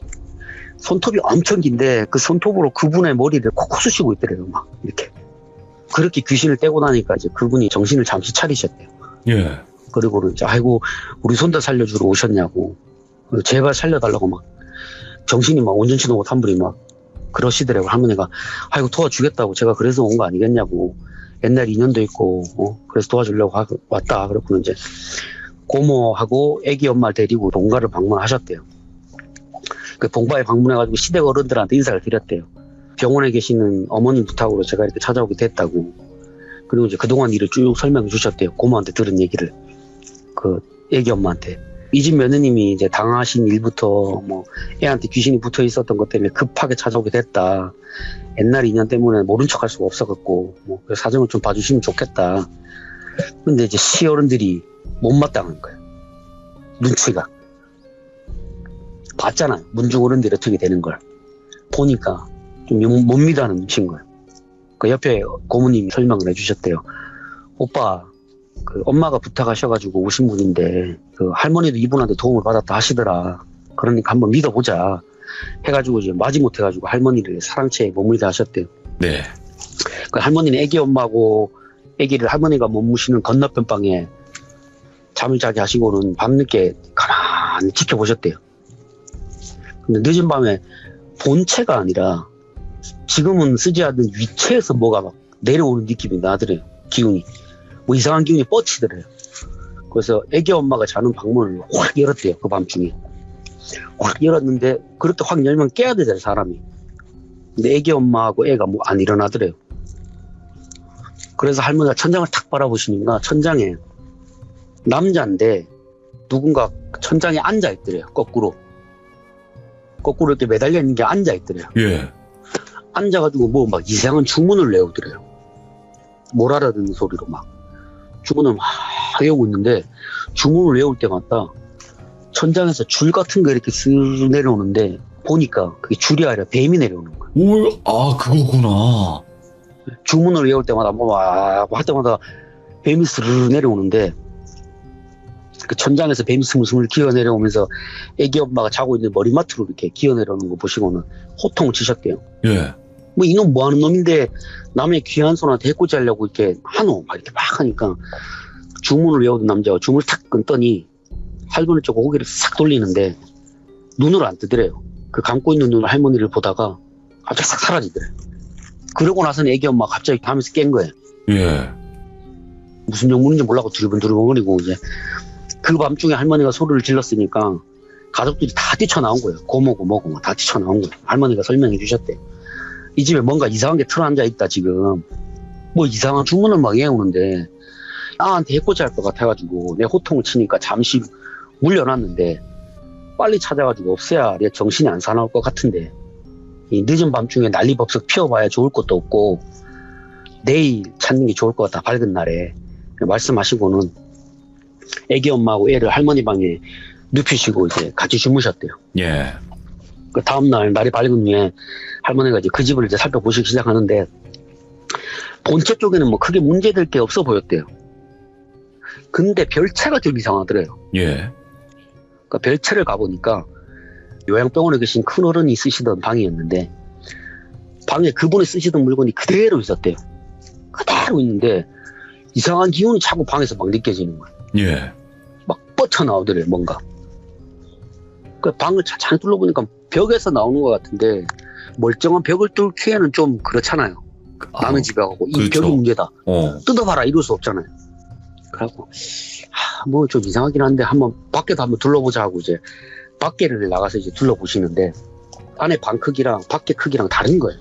손톱이 엄청 긴데 그 손톱으로 그분의 머리를 콕콕 쑤시고 있더래요. 막 이렇게. 그렇게 귀신을 떼고 나니까 이제 그분이 정신을 잠시 차리셨대요. 예. 그리고는 이제 아이고 우리 손자 살려주러 오셨냐고. 제발 살려달라고 막 정신이 막 온전치도 못한 분이 막 그러시더라고요. 할머니가 아이고 도와주겠다고 제가 그래서 온 거 아니겠냐고. 옛날 인연도 있고 그래서 도와주려고 왔다. 그렇고 이제 고모하고 애기 엄마를 데리고 본가를 방문하셨대요. 그 본가에 방문해가지고 시댁 어른들한테 인사를 드렸대요. 병원에 계시는 어머님 부탁으로 제가 이렇게 찾아오게 됐다고. 그리고 이제 그동안 일을 쭉 설명해 주셨대요. 고모한테 들은 얘기를. 그 애기 엄마한테. 이 집 며느님이 이제 당하신 일부터 뭐 애한테 귀신이 붙어 있었던 것 때문에 급하게 찾아오게 됐다. 옛날 인연 때문에 모른 척 할 수가 없어갖고 뭐 그 사정을 좀 봐주시면 좋겠다. 근데 이제 시어른들이 못마땅한 거예요. 눈치가. 봤잖아요. 문중 어른들이 어떻게 되는 걸. 보니까 좀 못 믿어하는 눈치인 거예요. 그 옆에 고모님이 설명을 해주셨대요. 오빠, 그 엄마가 부탁하셔가지고 오신 분인데 그 할머니도 이분한테 도움을 받았다 하시더라. 그러니까 한번 믿어보자. 해가지고 이제 마지못해가지고 할머니를 사랑채에 머물게 하셨대요. 네. 그 할머니는 애기 엄마하고 애기를 할머니가 머무시는 건너편 방에 잠을 자게 하시고는 밤늦게 가만히 지켜보셨대요. 근데 늦은 밤에 본체가 아니라 지금은 쓰지 않는 위체에서 뭐가 막 내려오는 느낌이 나더래요. 기운이. 뭐 이상한 기운이 뻗치더래요. 그래서 애기 엄마가 자는 방문을 확 열었대요. 그 밤중에. 확 열었는데 그렇게 확 열면 깨야 되잖아요. 사람이. 근데 애기 엄마하고 애가 뭐 안 일어나더래요. 그래서 할머니가 천장을 탁 바라보시니까 천장에 남자인데 누군가 천장에 앉아있더래요. 거꾸로 이렇게 매달려 있는 게 앉아있더래요. 예. 앉아가지고 뭐 막 이상한 주문을 외우더래요. 못 알아듣는 소리로 막 주문을 막 외우고 있는데 주문을 외울 때마다 천장에서 줄 같은 거 이렇게 쓱 내려오는데 보니까 그게 줄이 아니라 뱀이 내려오는 거예요. 오, 아, 그거구나. 주문을 외울 때마다 뭐 할 때마다 뱀이 스르르 내려오는데 그 천장에서 뱀이 스물스물 기어 내려오면서 애기 엄마가 자고 있는 머리맡으로 이렇게 기어 내려오는 거 보시고는 호통을 치셨대요. 예. 뭐 이놈 뭐 하는 놈인데 남의 귀한 손한테 해코지 하려고 이렇게 하노 막 이렇게 막 하니까 주문을 외우던 남자가 주문을 탁 끊더니 할머니 쪽 고개를 싹 돌리는데 눈을 안 뜨더래요. 그 감고 있는 눈을 할머니를 보다가 갑자기 싹 사라지더래요. 그러고 나서는 애기 엄마가 갑자기 밤에서 깬 거예요. 예. 무슨 영문인지 몰라고 두리번두리번거리고 이제 그 밤중에 할머니가 소리를 질렀으니까 가족들이 다 뛰쳐나온 거예요. 고모고 뭐고 다 뛰쳐나온 거예요. 할머니가 설명해 주셨대요. 이 집에 뭔가 이상한 게 틀어앉아 있다 지금. 뭐 이상한 주문을 막 외우는데 나한테 해코지 할 것 같아가지고 내 호통을 치니까 잠시 물려놨는데 빨리 찾아가지고 없애야 내 정신이 안 사나울 것 같은데 이 늦은 밤중에 난리법석 피워봐야 좋을 것도 없고 내일 찾는 게 좋을 것 같다 밝은 날에 말씀하시고는 애기 엄마하고 애를 할머니 방에 눕히시고 이제 같이 주무셨대요. 예. 그 다음날 날이 밝은 후에 할머니가 이제 그 집을 이제 살펴보시기 시작하는데 본체 쪽에는 뭐 크게 문제될 게 없어 보였대요. 근데 별채가 좀 이상하더래요. 예. 그러니까 별채를 가보니까 요양병원에 계신 큰 어른이 쓰시던 방이었는데 방에 그분이 쓰시던 물건이 그대로 있었대요. 그대로 있는데 이상한 기운이 자꾸 방에서 막 느껴지는 거예요. 예. 막 뻗쳐나오더래요. 뭔가. 그 방을 잘 둘러보니까 벽에서 나오는 것 같은데 멀쩡한 벽을 뚫기에는 좀 그렇잖아요. 남의 집에 가고 이 그렇죠. 벽이 문제다. 어. 뜯어봐라 이럴 수 없잖아요. 그래갖고 뭐 좀 이상하긴 한데 한번 밖에도 한번 둘러보자 하고 이제 밖에를 나가서 이제 둘러보시는데 안에 방 크기랑 밖에 크기랑 다른 거예요.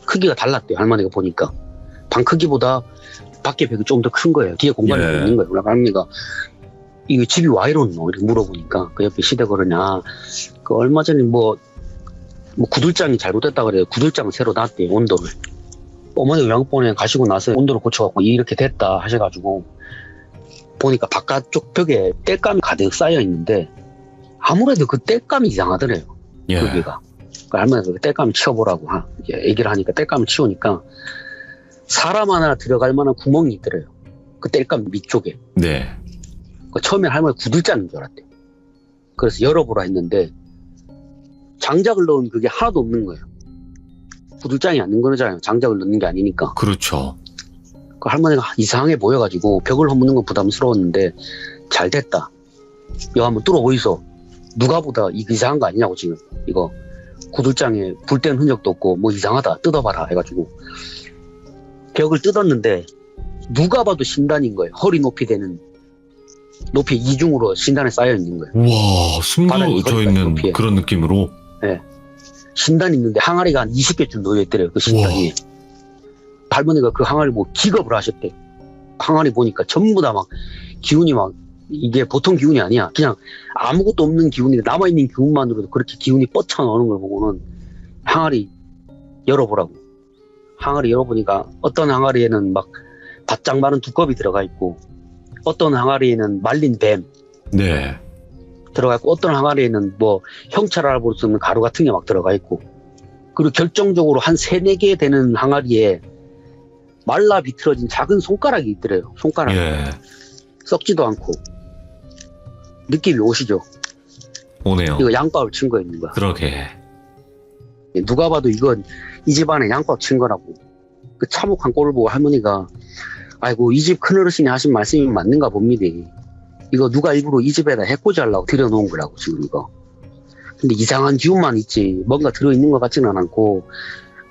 크기가 달랐대요. 할머니가 보니까 방 크기보다 밖에 벽이 좀 더 큰 거예요. 뒤에 공간이 더 있는 거예요. 그래서 할머니가 이거 집이 와 이러노 이렇게 물어보니까 그 옆에 시대 그러냐 그 얼마 전에 뭐 구들장이 잘못됐다 그래요. 구들장을 새로 놨대요. 온도를. 어머니 요양병원에 가시고 나서 온도를 고쳐갖고 이렇게 됐다 하셔가지고 보니까 바깥쪽 벽에 땔감이 가득 쌓여 있는데 아무래도 그 땔감이 이상하더래요. 예. 거기가. 그 할머니가 그 땔감을 치워보라고 이제 얘기를 하니까 땔감을 치우니까 사람 하나 들어갈 만한 구멍이 있더래요. 그 땔감 밑쪽에. 네. 처음에 할머니 구들장인 줄 알았대요. 그래서 열어보라 했는데 장작을 넣은 그게 하나도 없는 거예요. 구들장이 안 는 거잖아요. 장작을 넣는 게 아니니까. 그렇죠. 그 할머니가 이상하게 보여가지고 벽을 허무는 건 부담스러웠는데 잘 됐다. 이거 한번 뚫어보이소. 누가 보다 이거 이상한 거 아니냐고 지금. 이거 구들장에 불 뗀 흔적도 없고 뭐 이상하다. 뜯어봐라 해가지고 벽을 뜯었는데 누가 봐도 신단인 거예요. 허리 높이 되는 높이 이중으로 신단에 쌓여 있는 거예요. 우와, 바닥에 숨겨져 거기까지 있는 높이에. 그런 느낌으로. 신단이 있는데 항아리가 한 20개쯤 놓여있더래요. 그 신단이. 할머니가 그 항아리 보고 기겁을 하셨대. 항아리 보니까 전부 다 막 기운이 막 이게 보통 기운이 아니야. 그냥 아무것도 없는 기운이 남아있는 기운만으로도 그렇게 기운이 뻗쳐나오는 걸 보고는 항아리 열어보라고. 항아리 열어보니까 어떤 항아리에는 막 바짝 마른 두꺼비 들어가 있고 어떤 항아리에는 말린 뱀 네. 들어가 있고 어떤 항아리에는 뭐 형체를 알아볼 수 없는 가루 같은 게 막 들어가 있고 그리고 결정적으로 한 3-4개 되는 항아리에 말라 비틀어진 작은 손가락이 있더래요. 손가락. 예. 썩지도 않고. 느낌이 오시죠? 오네요. 이거 양밥을 친 거예요, 누가. 그러게. 누가 봐도 이건 이 집안에 양밥 친 거라고. 그 참혹한 꼴을 보고 할머니가 아이고 이 집 큰어르신이 하신 말씀이 맞는가 봅니다. 이거 누가 일부러 이 집에다 해코지 하려고 들여놓은 거라고 지금 이거. 근데 이상한 기운만 있지 뭔가 들어있는 것 같지는 않고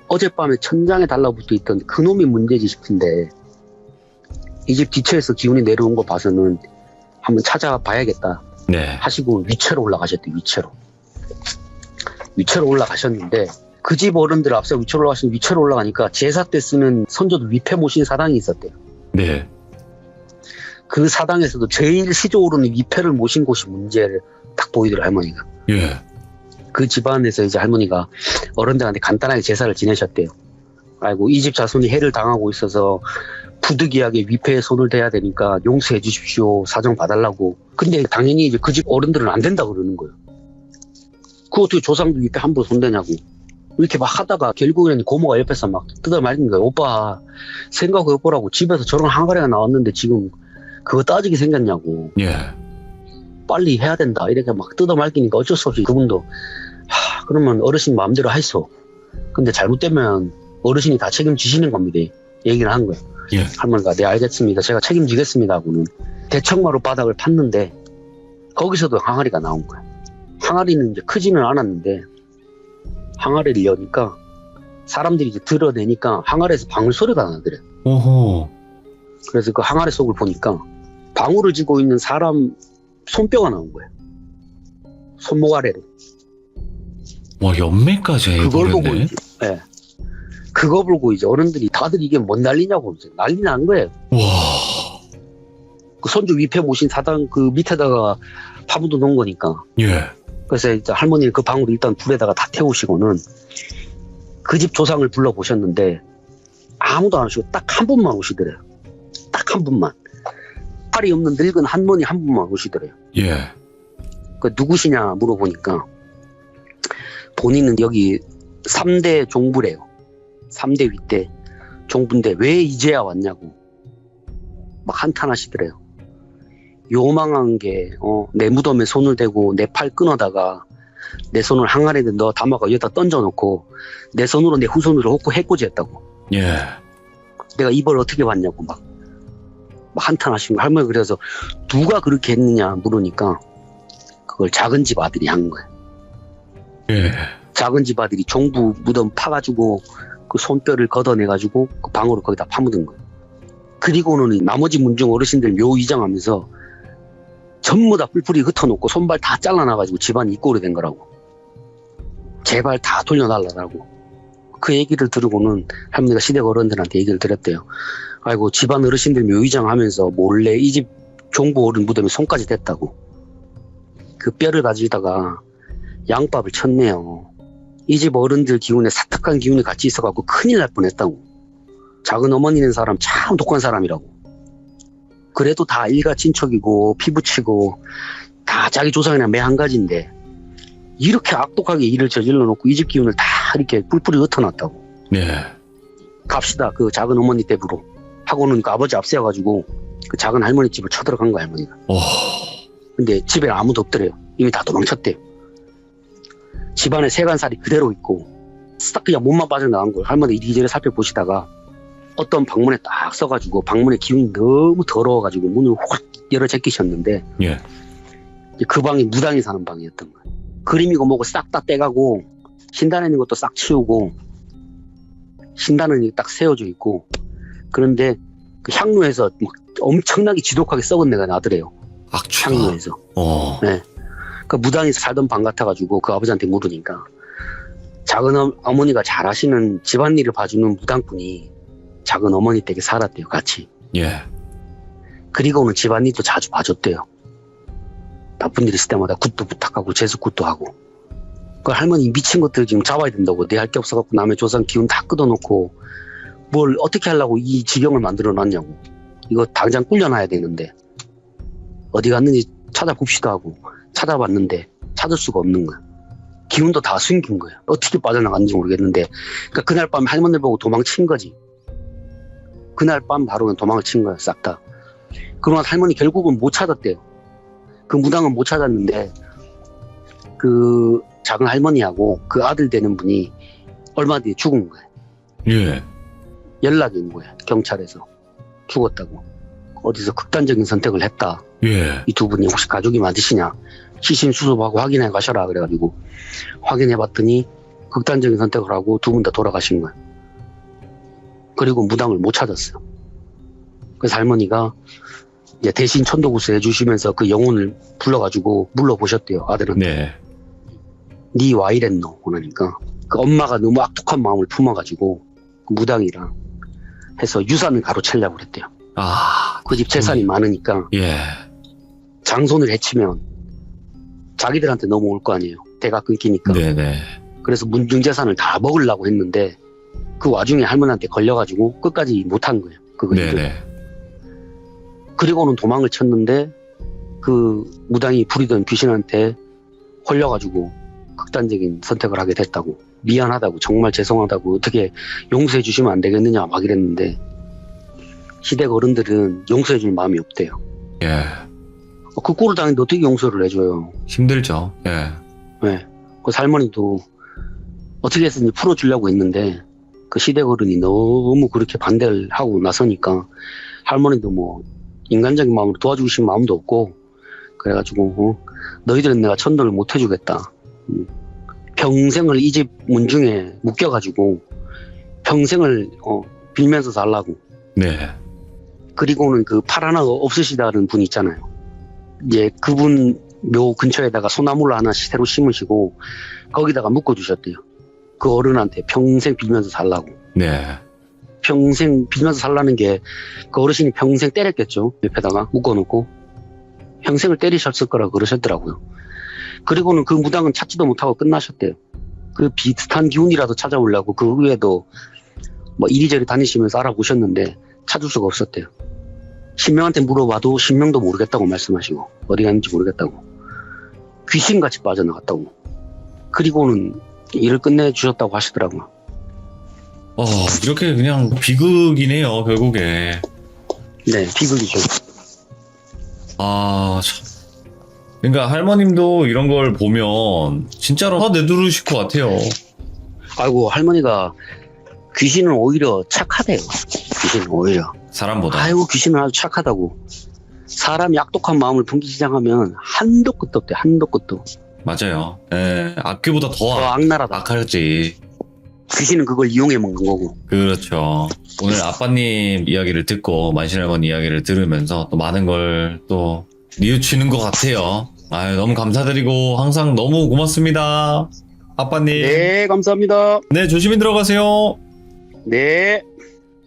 어젯밤에 천장에 달라붙어 있던 그놈이 문제지 싶은데 이 집 뒤처에서 기운이 내려온 거 봐서는 한번 찾아봐야겠다 네. 하시고 위체로 올라가셨대. 위체로 올라가셨는데 그 집 어른들 앞서 위체로 올라가니까 제사 때 쓰는 선조도 위패 모신 사당이 있었대요. 네. 그 사당에서도 제일 시조오르는 위패를 모신 곳이 문제를 딱 보이더라 할머니가. 예. 그 집안에서 이제 할머니가 어른들한테 간단하게 제사를 지내셨대요. 아이고 이 집 자손이 해를 당하고 있어서 부득이하게 위패에 손을 대야 되니까 용서해 주십시오. 사정 봐달라고. 근데 당연히 이제 그 집 어른들은 안 된다고 그러는 거예요. 그 어떻게 조상도 위패 함부로 손대냐고. 이렇게 막 하다가 결국에는 고모가 옆에서 막 뜯어 말린 거예요. 오빠 생각해보라고. 집에서 저런 항아리가 나왔는데 지금 그거 따지게 생겼냐고. 예. 빨리 해야 된다. 이렇게 막 뜯어 말기니까 어쩔 수 없이 그분도 그러면 어르신 마음대로 하이소. 근데 잘못되면 어르신이 다 책임지시는 겁니다. 얘기를 한 거예요. 예. 할머니가 네 알겠습니다. 제가 책임지겠습니다 하고는 대청마루 바닥을 팠는데 거기서도 항아리가 나온 거야. 항아리는 이제 크지는 않았는데 항아리를 여니까 사람들이 이제 드러내니까 항아리에서 방울소리가 나더래. 오호. 그래서 그 항아리 속을 보니까 방울을 쥐고 있는 사람 손뼈가 나온 거예요. 손목 아래로. 와, 연매까지 그걸 보고 해버렸네. 이제, 예. 그거 보고 이제 어른들이 다들 이게 뭔 난리냐고 이제 난리 난 거예요. 와. 그 손주 위패 모신 사당 그 밑에다가 파묻어 놓은 거니까. 예. 그래서 이제 할머니는 그 방울을 일단 불에다가 다 태우시고는 그 집 조상을 불러보셨는데 아무도 안 오시고 딱 한 분만 오시더래요. 딱 한 분만. 팔이 없는 늙은 할머니 한 분만 오시더래요. 예. 그 누구시냐 물어보니까 본인은 여기 3대 종부래요. 3대 윗대 종부인데 왜 이제야 왔냐고 막 한탄하시더래요. 요망한 게 내 무덤에 손을 대고 내 팔 끊어다가 내 손을 항아리에 넣어 담아가 여기다 던져놓고 내 손으로 내 후손으로 헛고 해코지했다고. 예. 내가 이걸 어떻게 봤냐고 막 한탄하시고 할머니 그래서 누가 그렇게 했느냐 물으니까 그걸 작은 집 아들이 한 거예요. 예. 작은 집 아들이 종부 무덤 파가지고 그 손뼈를 걷어내가지고 그 방으로 거기다 파묻은 거예요. 그리고는 나머지 문중 어르신들 묘 이장하면서 전부 다 뿔뿔이 흩어놓고 손발 다 잘라놔가지고 집안이 이 꼴이 된 거라고. 제발 다 돌려달라고. 그 얘기를 들으고는 할머니가 시댁 어른들한테 얘기를 드렸대요. 아이고 집안 어르신들 묘의장하면서 몰래 이 집 종부 어른 무덤에 손까지 댔다고. 그 뼈를 가지다가 양밥을 쳤네요. 이 집 어른들 기운에 사탁한 기운이 같이 있어갖고 큰일 날 뻔했다고. 작은 어머니는 사람 참 독한 사람이라고. 그래도 다 일가 친척이고 피부치고 다 자기 조상이랑 매 한 가지인데 이렇게 악독하게 일을 저질러 놓고 이 집 기운을 다 이렇게 뿔뿔이 흩어놨다고. 예. 갑시다 그 작은 어머니 댁으로 하고는 그 아버지 앞세워가지고 그 작은 할머니 집을 쳐들어간 거야 할머니가. 오. 근데 집에 아무도 없더래요. 이미 다 도망쳤대요. 집안에 세간살이 그대로 있고 싹 그냥 몸만 빠져나간 거예요. 할머니 이리저리 살펴보시다가 어떤 방문에 딱 서가지고 방문에 기운이 너무 더러워가지고 문을 확 열어 제끼셨는데 예. 그 방이 무당이 사는 방이었던 거예요. 그림이고 뭐고 싹 다 떼가고 신단에 있는 것도 싹 치우고 신단은 딱 세워져 있고 그런데 그 향로에서 막 엄청나게 지독하게 썩은 내가 나더래요. 악취가. 향로에서. 네. 그 무당이 살던 방 같아가지고 그 아버지한테 물으니까 작은 어머니가 잘 하시는 집안일을 봐주는 무당꾼이 작은 어머니 댁에 살았대요, 같이. 예. 그리고는 집안일도 자주 봐줬대요. 나쁜 일 있을 때마다 굿도 부탁하고 제습굿도 하고. 그 할머니 미친 것들 지금 잡아야 된다고. 내 할 게 없어갖고 남의 조상 기운 다 끊어놓고 뭘 어떻게 하려고 이 지경을 만들어 놨냐고. 이거 당장 꿀려놔야 되는데 어디 갔는지 찾아봅시다 하고 찾아봤는데 찾을 수가 없는 거야. 기운도 다 숨긴 거야. 어떻게 빠져나갔는지 모르겠는데, 그러니까 그날 밤 할머니를 보고 도망친 거지. 그날 밤 바로 그냥 도망을 친 거야, 싹 다. 그러나 할머니 결국은 못 찾았대요. 그 무당은 못 찾았는데 그 작은 할머니하고 그 아들 되는 분이 얼마 뒤에 죽은 거야. 예. 연락이 온 거야, 경찰에서. 죽었다고. 어디서 극단적인 선택을 했다. 예. 이 두 분이 혹시 가족이 맞으시냐, 시신 수습하고 확인해 가셔라 그래가지고 확인해 봤더니 극단적인 선택을 하고 두 분 다 돌아가신 거야. 그리고 무당을 못 찾았어요. 그래서 할머니가 이제 대신 천도구스 해주시면서 그 영혼을 불러가지고 물러보셨대요, 아들한테. 네. 니 와 이랬노? 그러니까 그 엄마가 너무 악독한 마음을 품어가지고 그 무당이랑 해서 유산을 가로채려고 그랬대요. 아. 그 집 재산이 많으니까 예. 장손을 해치면 자기들한테 넘어올 거 아니에요. 대가 끊기니까. 네네. 그래서 문중재산을 다 먹으려고 했는데 그 와중에 할머니한테 걸려가지고 끝까지 못한 거예요. 그거 일을. 네네. 그리고는 도망을 쳤는데 그 무당이 부리던 귀신한테 홀려가지고 극단적인 선택을 하게 됐다고. 미안하다고, 정말 죄송하다고, 어떻게 용서해 주시면 안 되겠느냐 막 이랬는데 시댁 어른들은 용서해 줄 마음이 없대요. 예. 그 꼴을 당했는데 어떻게 용서를 해줘요. 힘들죠. 예. 네. 그 할머니도 어떻게 해서든지 풀어주려고 했는데 그 시댁 어른이 너무 그렇게 반대를 하고 나서니까 할머니도 뭐 인간적인 마음으로 도와주고 싶은 마음도 없고 그래가지고 너희들은 내가 천도를 못 해주겠다. 평생을 이 집 문중에 묶여가지고 평생을 빌면서 살라고. 네. 그리고는 그 팔 하나가 없으시다는 분 있잖아요. 이제 그분 묘 근처에다가 소나무를 하나씩 새로 심으시고 거기다가 묶어주셨대요. 그 어른한테 평생 빌면서 살라고. 네. 평생 빌면서 살라는 게 그 어르신이 평생 때렸겠죠. 옆에다가 묶어놓고 평생을 때리셨을 거라고 그러셨더라고요. 그리고는 그 무당은 찾지도 못하고 끝나셨대요. 그 비슷한 기운이라도 찾아오려고 그 후에도 뭐 이리저리 다니시면서 알아보셨는데 찾을 수가 없었대요. 신명한테 물어봐도 신명도 모르겠다고 말씀하시고 어디 갔는지 모르겠다고. 귀신같이 빠져나갔다고. 그리고는 일을 끝내주셨다고 하시더라고요. 이렇게 그냥 비극이네요, 결국에. 네, 비극이죠. 아, 참. 그러니까 할머님도 이런 걸 보면 진짜로 화 내두르실 것 같아요. 아이고, 할머니가 귀신은 오히려 착하대요. 귀신은 오히려. 사람보다. 아이고, 귀신은 아주 착하다고. 사람이 악독한 마음을 품기 시작하면 한도 끝도 없대, 한도 끝도. 맞아요. 예, 악귀보다 더 더 악랄하다. 악하지. 귀신은 그걸 이용해 먹는 거고. 그렇죠. 오늘 아빠님 이야기를 듣고 만신할머니 이야기를 들으면서 또 많은 걸 또 뉘우치는 것 같아요. 아유, 너무 감사드리고 항상 너무 고맙습니다. 아빠님. 네, 감사합니다. 네, 조심히 들어가세요. 네.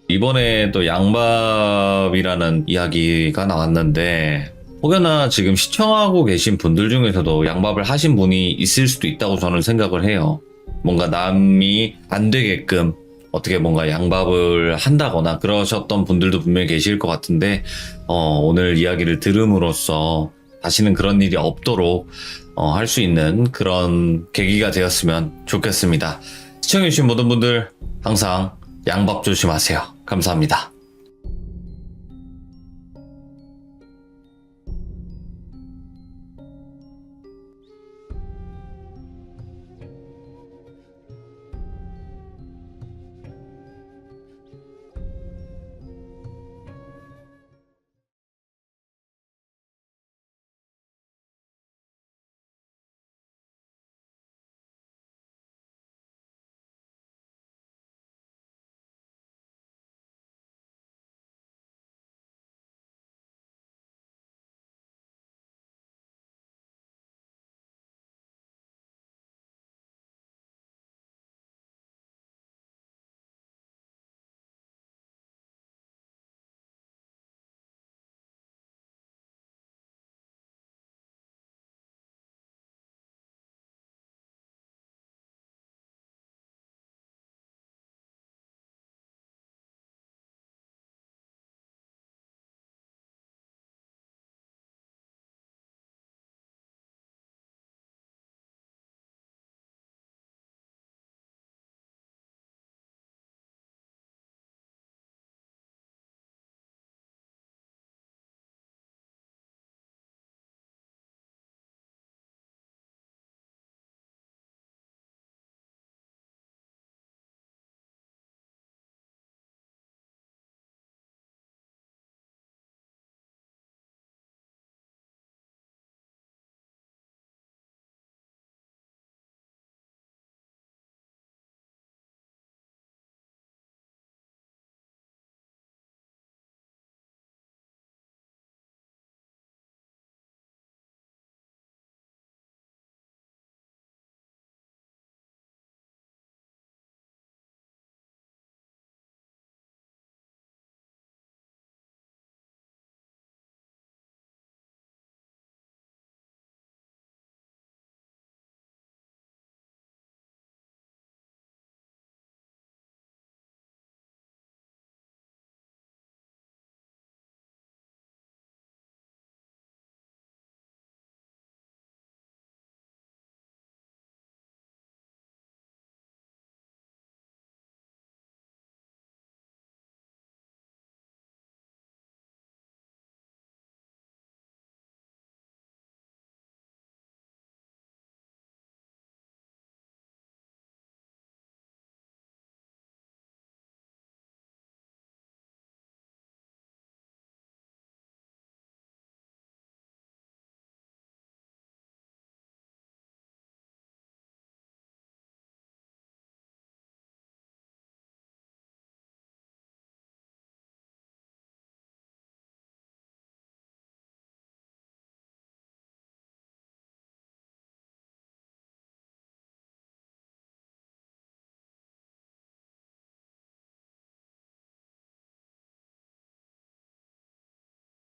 이번에 또 양밥이라는 이야기가 나왔는데 혹여나 지금 시청하고 계신 분들 중에서도 양밥을 하신 분이 있을 수도 있다고 저는 생각을 해요. 뭔가 남이 안 되게끔 어떻게 뭔가 양밥을 한다거나 그러셨던 분들도 분명히 계실 것 같은데 오늘 이야기를 들음으로써 다시는 그런 일이 없도록 할 수 있는 그런 계기가 되었으면 좋겠습니다. 시청해주신 모든 분들 항상 양밥 조심하세요. 감사합니다.